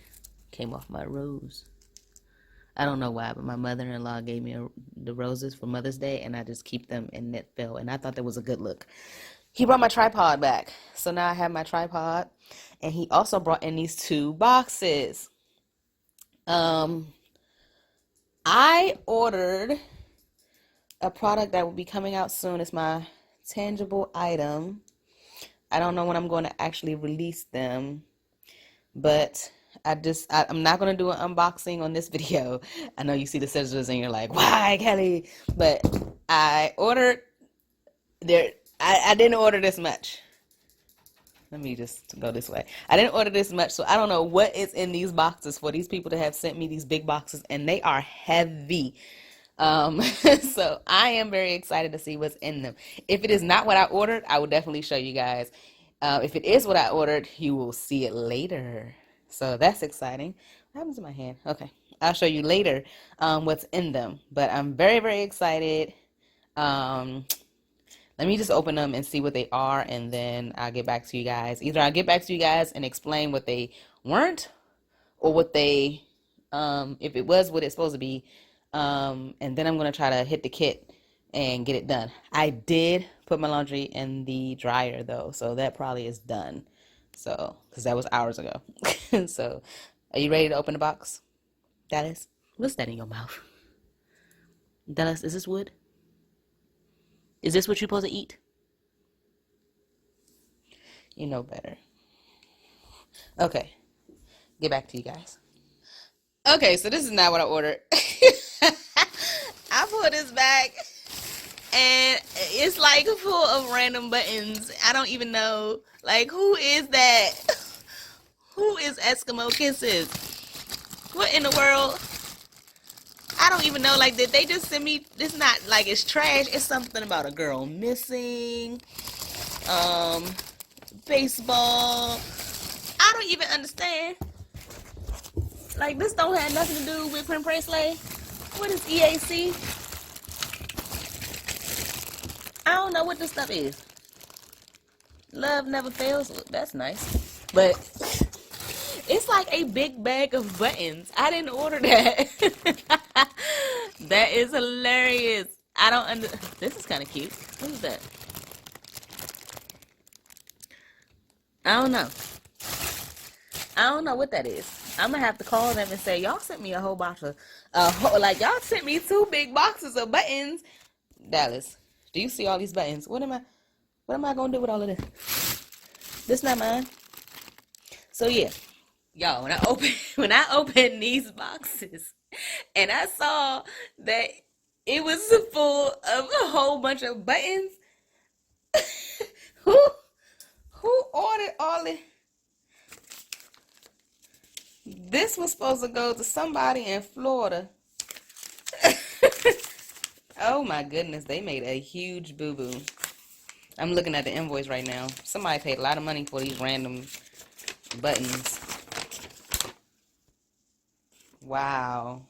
Came off my rose. I don't know why, but my mother-in-law gave me the roses for Mother's Day, and I just keep them in Knitfell, and I thought that was a good look. He brought my tripod back, so now I have my tripod, and he also brought in these 2 boxes. I ordered a product that will be coming out soon. It's my tangible item. I don't know when I'm going to actually release them, but I'm not going to do an unboxing on this video. I know you see the scissors and you're like, why, Kelly? But I ordered I didn't order this much. Let me just go this way. I didn't order this much, so I don't know what is in these boxes for these people that have sent me these big boxes, and they are heavy. So I am very excited to see what's in them. If it is not what I ordered, I will definitely show you guys. If it is what I ordered, you will see it later. So that's exciting. What happens to my hand? Okay, I'll show you later what's in them. But I'm very, very excited. Let me just open them and see what they are, and then I'll get back to you guys. Either I'll get back to you guys and explain what they weren't, or what they, if it was what it's supposed to be, and then I'm going to try to hit the kit and get it done. I did put my laundry in the dryer, though, so that probably is done. So, because that was hours ago. So, are you ready to open the box? Dallas, what's that in your mouth? Dallas, is this wood? Is this what you're supposed to eat? You know better. Okay. Get back to you guys. Okay, so this is not what I ordered. I pulled this back, and it's like full of random buttons. I don't even know. Like, who is that? Who is Eskimo Kisses? What in the world? I don't even know. Like, did they just send me? It's not like it's trash. It's something about a girl missing. Baseball. I don't even understand. Like, this don't have nothing to do with Print Pray Slay. What is EAC? I don't know what this stuff is. Love never fails. That's nice. But it's like a big bag of buttons. I didn't order that. That is hilarious. I don't under. This is kind of cute. What is that? I don't know. I don't know what that is. I'm gonna have to call them and say, y'all sent me a whole box of, like y'all sent me 2 big boxes of buttons. Dallas, do you see all these buttons? What am I gonna do with all of this? This not mine. So yeah, y'all, when I opened these boxes, and I saw that it was full of a whole bunch of buttons. who who ordered all it? This was supposed to go to somebody in Florida. Oh my goodness, they made a huge boo-boo. I'm looking at the invoice right now. Somebody paid a lot of money for these random buttons. Wow.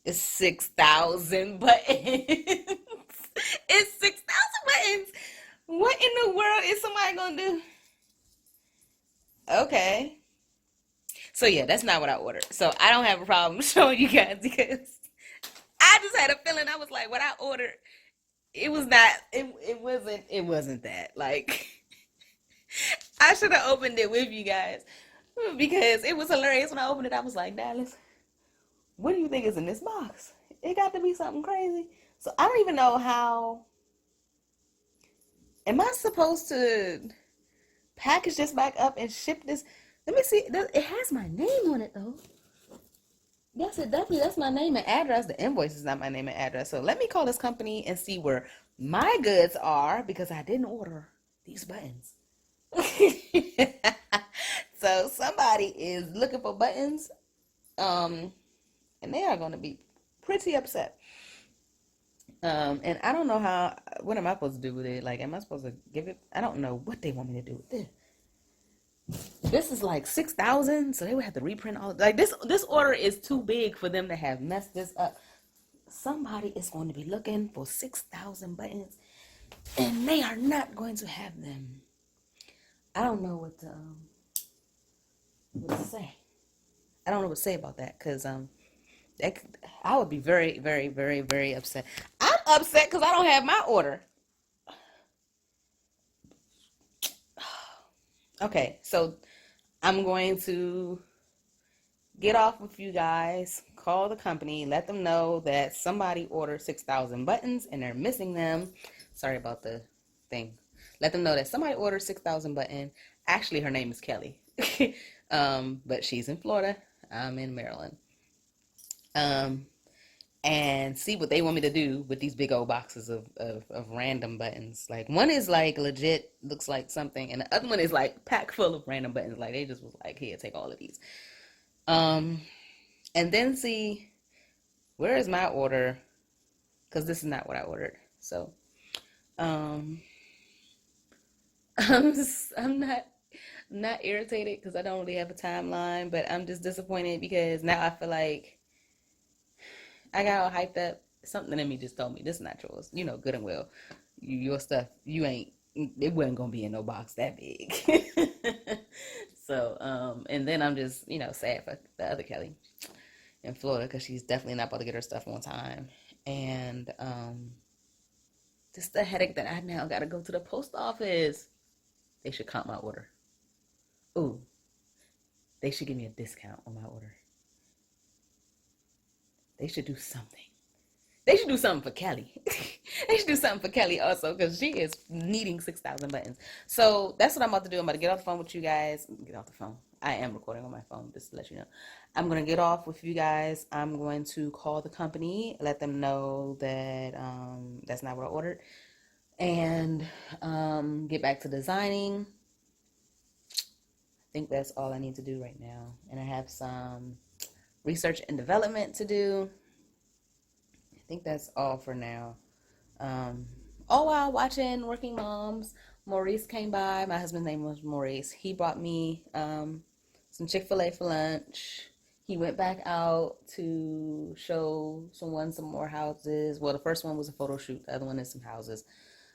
It's 6,000 buttons. It's 6,000 buttons. What in the world is somebody gonna do? Okay. So yeah, that's not what I ordered. So I don't have a problem showing you guys because I just had a feeling. I was like, what I ordered, it was not, it wasn't that. Like, I should have opened it with you guys because it was hilarious when I opened it. I was like, Dallas, what do you think is in this box? It got to be something crazy. So I don't even know how. Am I supposed to package this back up and ship this? Let me see. It has my name on it though. Yes, it definitely. That's my name and address. The invoice is not my name and address. So let me call this company and see where my goods are because I didn't order these buttons. So somebody is looking for buttons, and they are going to be pretty upset. And I don't know how. What am I supposed to do with it? Like, am I supposed to give it? I don't know what they want me to do with this. This is like 6,000, so they would have to reprint all. Like this order is too big for them to have messed this up. Somebody is going to be looking for 6,000 buttons, and they are not going to have them. I don't know what to say. I don't know what to say about that because I would be very, very, very, very upset. I'm upset because I don't have my order. Okay, so I'm going to get off with you guys, call the company, let them know that somebody ordered 6,000 buttons and they're missing them. Sorry about the thing. Let them know that somebody ordered 6,000 buttons. Actually, her name is Kelly, but she's in Florida. I'm in Maryland. And see what they want me to do with these big old boxes of random buttons. Like, one is like legit, looks like something, and the other one is like packed full of random buttons. Like, they just was like, here, take all of these. And then see, where is my order? Because this is not what I ordered. So, I'm not irritated because I don't really have a timeline, but I'm just disappointed because now I feel like I got all hyped up. Something in me just told me this is not yours. You know good and well. Your stuff, it wasn't gonna be in no box that big. So, and then I'm just, sad for the other Kelly in Florida because she's definitely not about to get her stuff on time. And just the headache that I now gotta go to the post office. They should count my order. Ooh, they should give me a discount on my order. They should do something. They should do something for Kelly. They should do something for Kelly also because she is needing 6,000 buttons. So that's what I'm about to do. I'm about to get off the phone with you guys. Get off the phone. I am recording on my phone, just to let you know. I'm going to get off with you guys. I'm going to call the company, let them know that that's not what I ordered, and get back to designing. I think that's all I need to do right now. And I have some research and development to do. I think that's all for now. All while watching Working Moms, Maurice came by. My husband's name was Maurice. He brought me some Chick-fil-A for lunch. He went back out to show someone some more houses. Well, the first one was a photo shoot. The other one is some houses.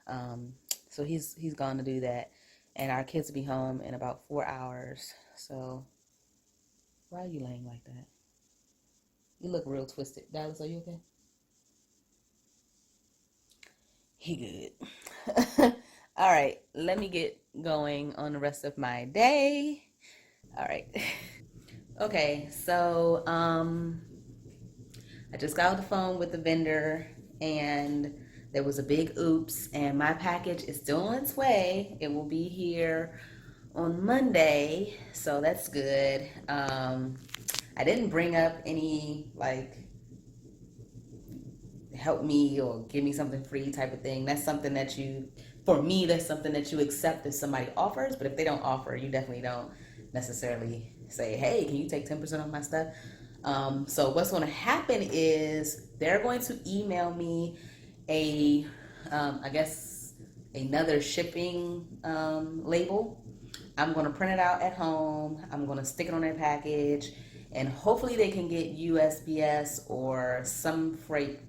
Um, so he's gone to do that, and our kids will be home in about 4 hours. So why are you laying like that? You look real twisted. Dallas, are you okay? He good. All right, let me get going on the rest of my day. All right. Okay, so I just got off the phone with the vendor, and there was a big oops, and my package is still on its way. It will be here on Monday, so that's good. I didn't bring up any like help me or give me something free type of thing. That's something that for me, that's something that you accept if somebody offers. But if they don't offer, you definitely don't necessarily say, hey, can you take 10% off my stuff? So what's going to happen is they're going to email me I guess, another shipping label. I'm going to print it out at home. I'm going to stick it on their package, and hopefully they can get USPS or some freight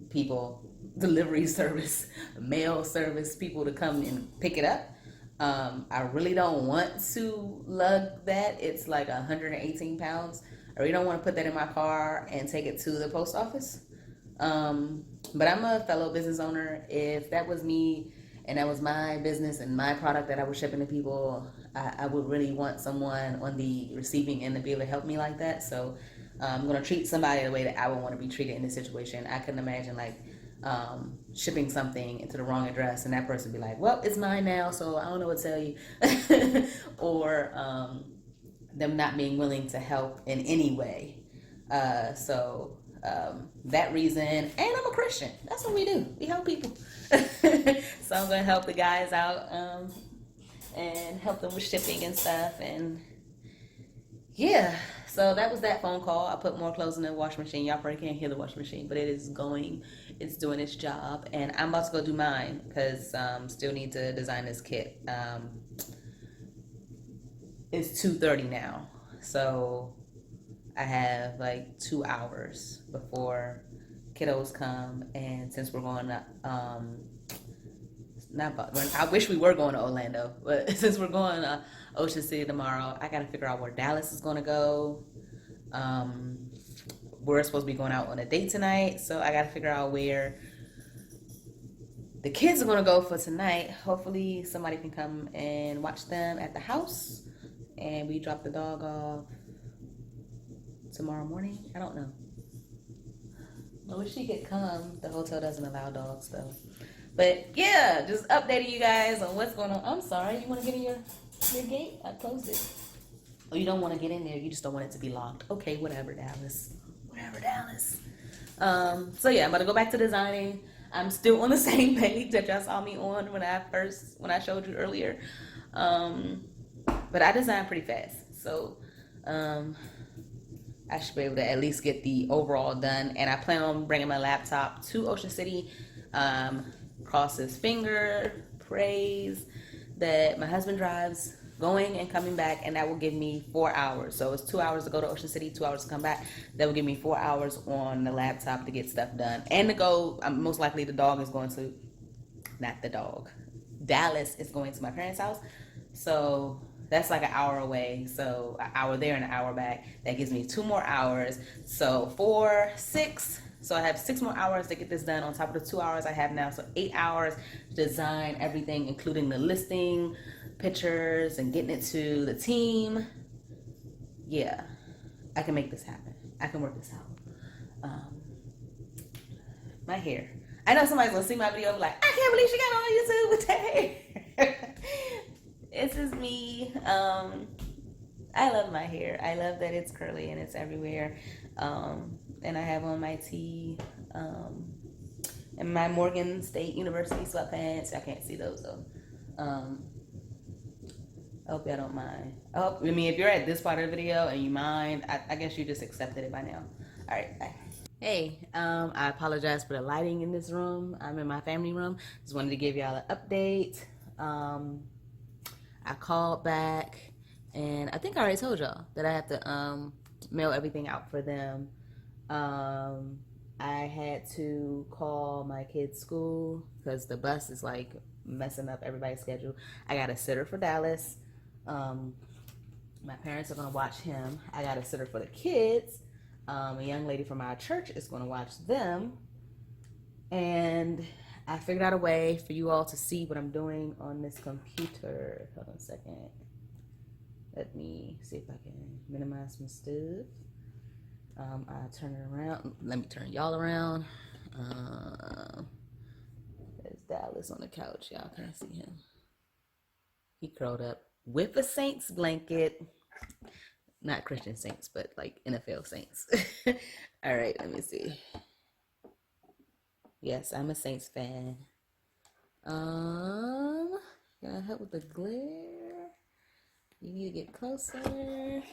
people, delivery service, mail service people to come and pick it up. I really don't want to lug that. It's like 118 pounds. I really don't want to put that in my car and take it to the post office. But I'm a fellow business owner. If that was me and that was my business and my product that I was shipping to people, I would really want someone on the receiving end to be able to help me like that. So I'm going to treat somebody the way that I would want to be treated in this situation. I couldn't imagine like shipping something into the wrong address and that person be like, well, it's mine now, so I don't know what to tell you. Or them not being willing to help in any way. So that reason, and I'm a Christian. That's what we do. We help people. So I'm going to help the guys out and help them with shipping and stuff. And yeah, so that was that phone call. I put more clothes in the washing machine. Y'all probably can't hear the washing machine, but it's doing its job. And I'm about to go do mine because still need to design this kit. It's 2:30 now, so I have like 2 hours before kiddos come. And since we're going to I wish we were going to Orlando, but since we're going to Ocean City tomorrow, I got to figure out where Dallas is going to go. We're supposed to be going out on a date tonight, so I got to figure out where the kids are going to go for tonight. Hopefully somebody can come and watch them at the house, and we drop the dog off tomorrow morning. I don't know. I wish she could come. The hotel doesn't allow dogs though. But yeah, just updating you guys on what's going on. I'm sorry, you want to get in your gate? I closed it. Oh, you don't want to get in there. You just don't want it to be locked. Okay, whatever, Dallas. Whatever, Dallas. So yeah, I'm going to go back to designing. I'm still on the same page that y'all saw me on when I showed you earlier. But I design pretty fast. So I should be able to at least get the overall done. And I plan on bringing my laptop to Ocean City. Cross his finger, prays that my husband drives going and coming back, and that will give me 4 hours. So it's 2 hours to go to Ocean City, 2 hours to come back. That will give me 4 hours on the laptop to get stuff done. And to go, most likely the dog is going to, not the dog, Dallas is going to my parents' house. So that's like an hour away. So an hour there and an hour back. That gives me 2 more hours. So 4, 6. So I have 6 more hours to get this done on top of the 2 hours I have now. So 8 hours to design everything, including the listing, pictures, and getting it to the team. Yeah, I can make this happen. I can work this out. My hair. I know somebody's gonna see my video and be like, I can't believe she got on YouTube with that hair. This is me. I love my hair. I love that it's curly and it's everywhere. And I have on my tee and my Morgan State University sweatpants. I can't see those though. I hope y'all don't mind. If you're at this part of the video and you mind, I guess you just accepted it by now. All right, bye. Hey, I apologize for the lighting in this room. I'm in my family room. Just wanted to give y'all an update. I called back And I think I already told y'all that I have to mail everything out for them. Um, I had to call my kid's school because the bus is like messing up everybody's schedule. I got a sitter for Dallas. Um, my parents are gonna watch him. I got a sitter for the kids. A young lady from our church is gonna watch them. And I figured out a way for you all to see what I'm doing on this computer. Hold on a second. Let me see if I can minimize my stuff. I'll turn it around. Let me turn y'all around. There's Dallas on the couch. Y'all can't see him. He curled up with a Saints blanket. Not Christian Saints, but like NFL Saints. All right, let me see. Yes, I'm a Saints fan. Can I help with the glare? You need to get closer.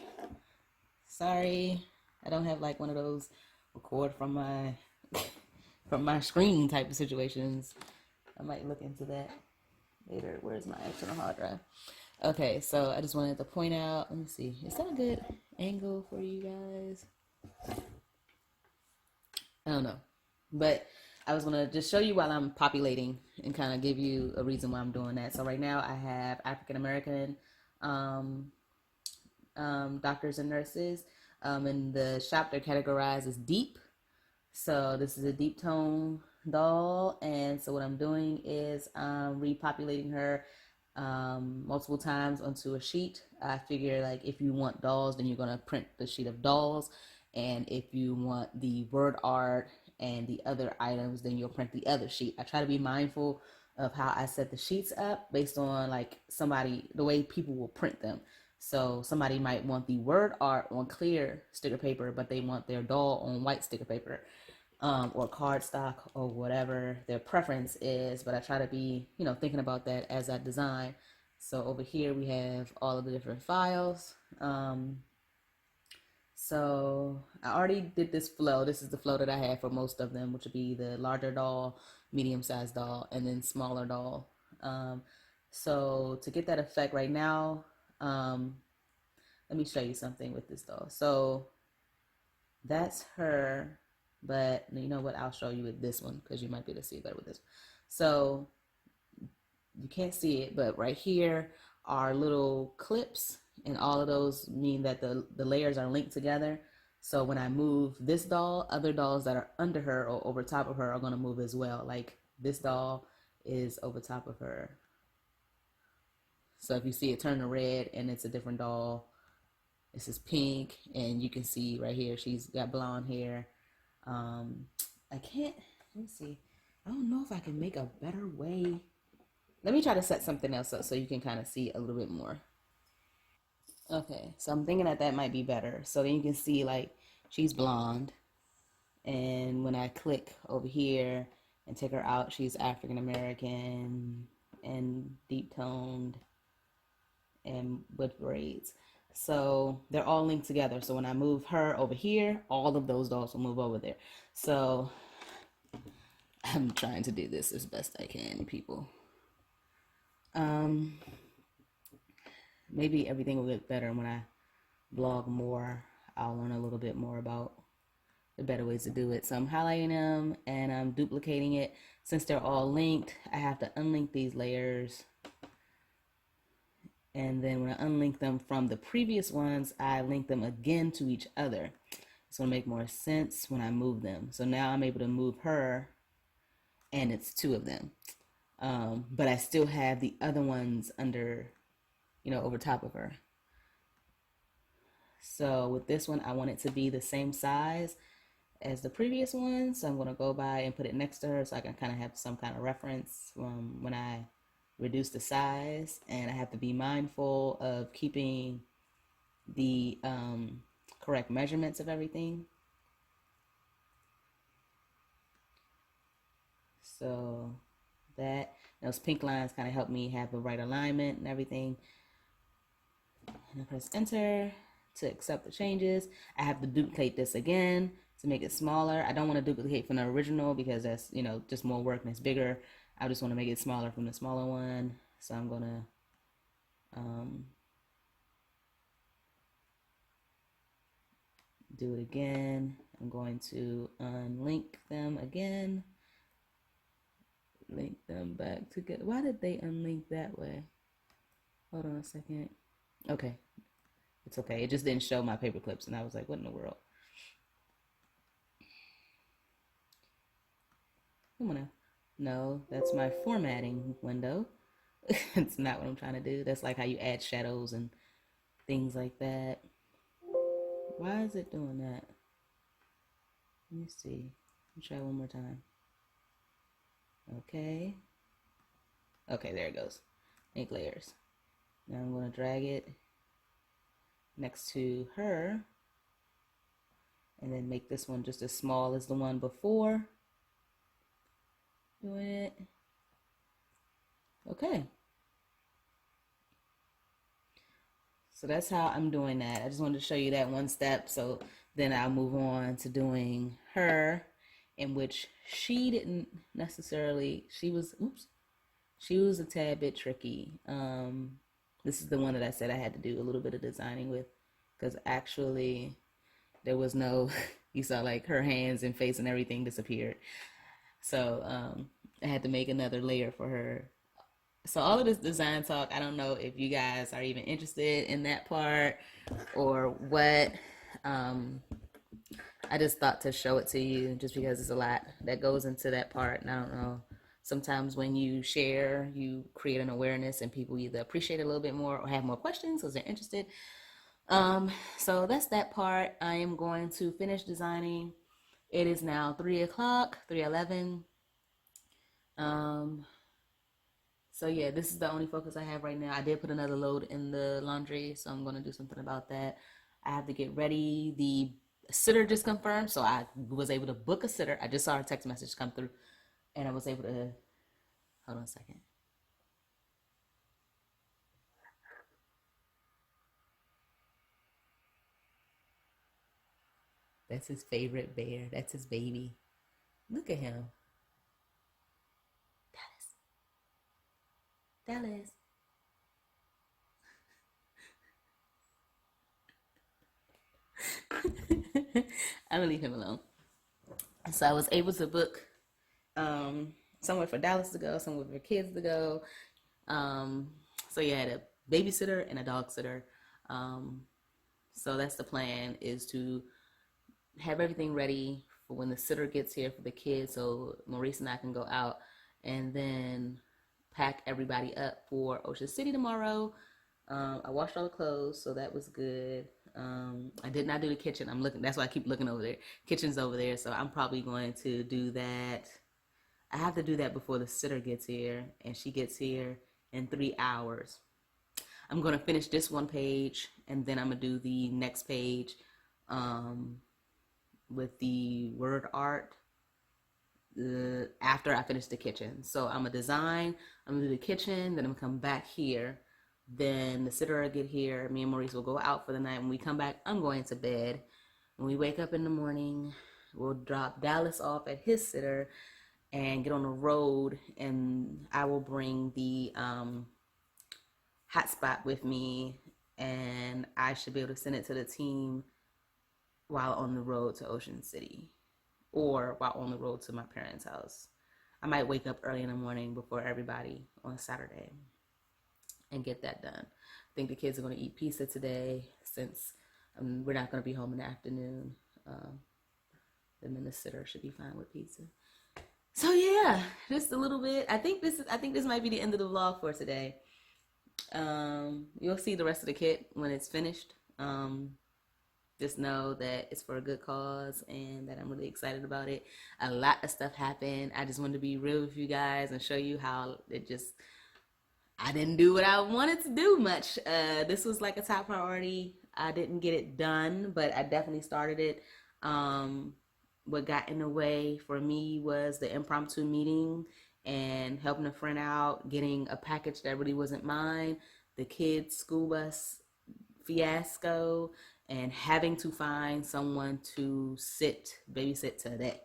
Sorry, I don't have like one of those record from my screen type of situations. I might look into that later. Where's my external hard drive? Okay, so I just wanted to point out. Let me see. Is that a good angle for you guys? I don't know, but I was gonna just show you while I'm populating and kind of give you a reason why I'm doing that. So right now I have African American um, doctors and nurses. In the shop, they're categorized as deep. So this is a deep tone doll, and so what I'm doing is repopulating her multiple times onto a sheet. I figure like if you want dolls, then you're gonna print the sheet of dolls, and if you want the word art and the other items, then you'll print the other sheet. I try to be mindful of how I set the sheets up based on like the way people will print them. So somebody might want the word art on clear sticker paper, but they want their doll on white sticker paper, or cardstock or whatever their preference is. But I try to be, thinking about that as I design. So over here we have all of the different files. So I already did this flow. This is the flow that I have for most of them, which would be the larger doll, medium-sized doll, and then smaller doll. So to get that effect right now, let me show you something with this doll. So that's her, but you know what? I'll show you with this one because you might be able to see it better with this. So you can't see it, but right here are little clips, and all of those mean that the layers are linked together. So when I move this doll, other dolls that are under her or over top of her are going to move as well. Like this doll is over top of her. So if you see it turn to red and it's a different doll, this is pink, and you can see right here she's got blonde hair. I can't, let me see. I don't know if I can make a better way. Let me try to set something else up so you can kind of see a little bit more. Okay, so I'm thinking that that might be better. So then you can see like she's blonde, and when I click over here and take her out, she's African American and deep toned and with braids. So they're all linked together. So when I move her over here, all of those dolls will move over there. So I'm trying to do this as best I can, people. Maybe everything will get better when I blog more. I'll learn a little bit more about the better ways to do it. So I'm highlighting them and I'm duplicating it. Since they're all linked, I have to unlink these layers. And then when I unlink them from the previous ones, I link them again to each other. It's gonna make more sense when I move them. So now I'm able to move her, and it's two of them. But I still have the other ones under, over top of her. So with this one, I want it to be the same size as the previous one. So I'm gonna go by and put it next to her so I can kind of have some kind of reference when I reduce the size. And I have to be mindful of keeping the correct measurements of everything. So those pink lines kind of help me have the right alignment and everything. And I press enter to accept the changes. I have to duplicate this again to make it smaller. I don't want to duplicate from the original because that's, just more work and it's bigger. I just want to make it smaller from the smaller one. So I'm gonna do it again. I'm going to unlink them again. Link them back together. Why did they unlink that way? Hold on a second. Okay. It's okay. It just didn't show my paper clips, and I was like, what in the world? Come on now. No, that's my formatting window. It's not what I'm trying to do. That's like how you add shadows and things like that. Why is it doing that? Let me see. Let me try one more time. Okay. Okay, there it goes. Make layers. Now I'm going to drag it next to her and then make this one just as small as the one before. Doing it. Okay. So that's how I'm doing that. I just wanted to show you that one step. So then I'll move on to doing her, in which she didn't necessarily, she was a tad bit tricky. This is the one that I said I had to do a little bit of designing with, because actually there was no, you saw like her hands and face and everything disappeared. So I had to make another layer for her. So all of this design talk, I don't know if you guys are even interested in that part or what. I just thought to show it to you just because there's a lot that goes into that part. And I don't know, sometimes when you share, you create an awareness and people either appreciate it a little bit more or have more questions because they're interested. So that's that part. I am going to finish designing. It is now 3 o'clock, 3:11. So yeah, this is the only focus I have right now. I did put another load in the laundry, so I'm going to do something about that. I have to get ready. The sitter just confirmed, so I was able to book a sitter. I just saw a text message come through, and I was able to, hold on a second. That's his favorite bear. That's his baby. Look at him. Dallas. I'm gonna leave him alone. So I was able to book somewhere for Dallas to go, somewhere for kids to go. So you had a babysitter and a dog sitter. So that's the plan, is to have everything ready for when the sitter gets here for the kids, so Maurice and I can go out, and then pack everybody up for Ocean City tomorrow. I washed all the clothes, so that was good. I did not do the kitchen. I'm looking. That's why I keep looking over there. Kitchen's over there, so I'm probably going to do that. I have to do that before the sitter gets here, and she gets here in 3 hours. I'm going to finish this one page, and then I'm going to do the next page with the word art after I finish the kitchen. So I'm going to design, I'm going to do the kitchen, then I'm going to come back here. Then the sitter will get here. Me and Maurice will go out for the night. When we come back, I'm going to bed. When we wake up in the morning, we'll drop Dallas off at his sitter and get on the road, and I will bring the hotspot with me, and I should be able to send it to the team while on the road to Ocean City or while on the road to my parents' house. I might wake up early in the morning before everybody on Saturday and get that done. I think the kids are going to eat pizza today since we're not going to be home in the afternoon. Then the sitter should be fine with pizza. So yeah, just a little bit. I think this might be the end of the vlog for today. You'll see the rest of the kit when it's finished. Just know that it's for a good cause and that I'm really excited about it. A lot of stuff happened. I just wanted to be real with you guys and show you how I didn't do what I wanted to do much. This was like a top priority. I didn't get it done, but I definitely started it. What got in the way for me was the impromptu meeting and helping a friend out, getting a package that really wasn't mine, the kids' school bus fiasco, and having to find someone to babysit today.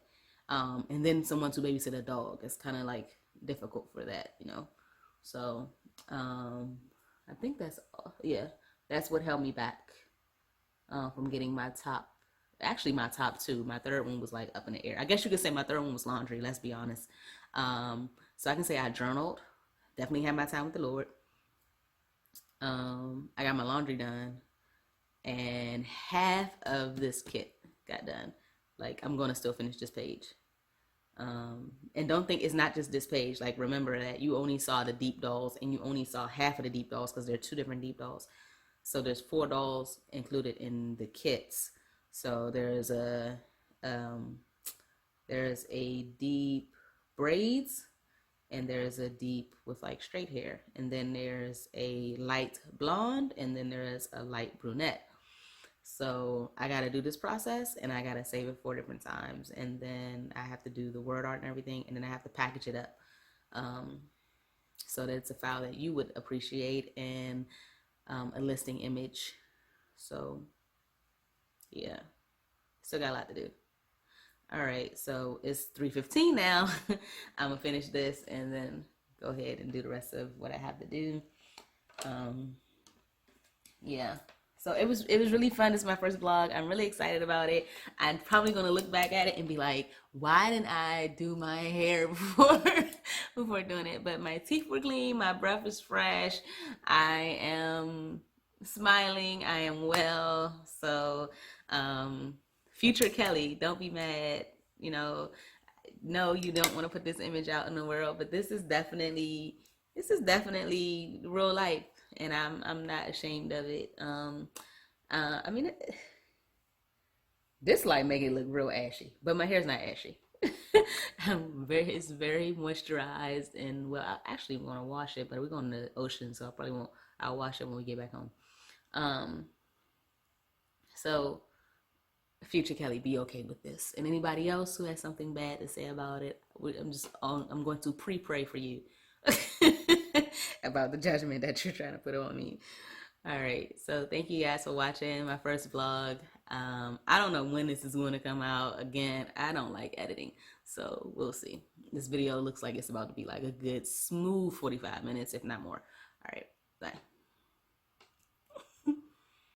And then someone to babysit a dog. It's kind of like difficult for that, you know. So I think that's what held me back from getting my top Actually my top two. My third one was like up in the air. I guess you could say my third one was laundry, let's be honest. So I can say I journaled, definitely had my time with the Lord. I got my laundry done, and half of this kit got done. Like, I'm gonna still finish this page. And don't think it's not just this page. Like, remember that you only saw the deep dolls, and you only saw half of the deep dolls because there are two different deep dolls. So there's four dolls included in the kits. So um, there's a deep braids, and there's a deep with like straight hair, and then there's a light blonde, and then there's a light brunette. So I got to do this process, and I got to save it 4 different times, and then I have to do the word art and everything, and then I have to package it up, um, so that it's a file that you would appreciate, and a listing image. So yeah, still got a lot to do. All right, so it's 3:15 now. I'm gonna finish this and then go ahead and do the rest of what I have to do. Um, yeah. So it was really fun. This is my first vlog. I'm really excited about it. I'm probably gonna look back at it and be like, why didn't I do my hair before before doing it? But my teeth were clean, my breath is fresh, I am smiling, I am well. So future Kelly, don't be mad. You know, no, you don't want to put this image out in the world, but this is definitely real life, and I'm not ashamed of it. I mean, this light make it look real ashy, but my hair's not ashy. It's very moisturized, and well, I actually want to wash it, but we're going to the ocean, so I probably won't. I'll wash it when we get back home. Um, so future Kelly, be okay with this. And anybody else who has something bad to say about it, I'm going to pre-pray for you about the judgment that you're trying to put on me. All right, so thank you guys for watching my first vlog. I don't know when this is going to come out. Again, I don't like editing, so we'll see. This video looks like it's about to be like a good smooth 45 minutes, if not more. All right, bye.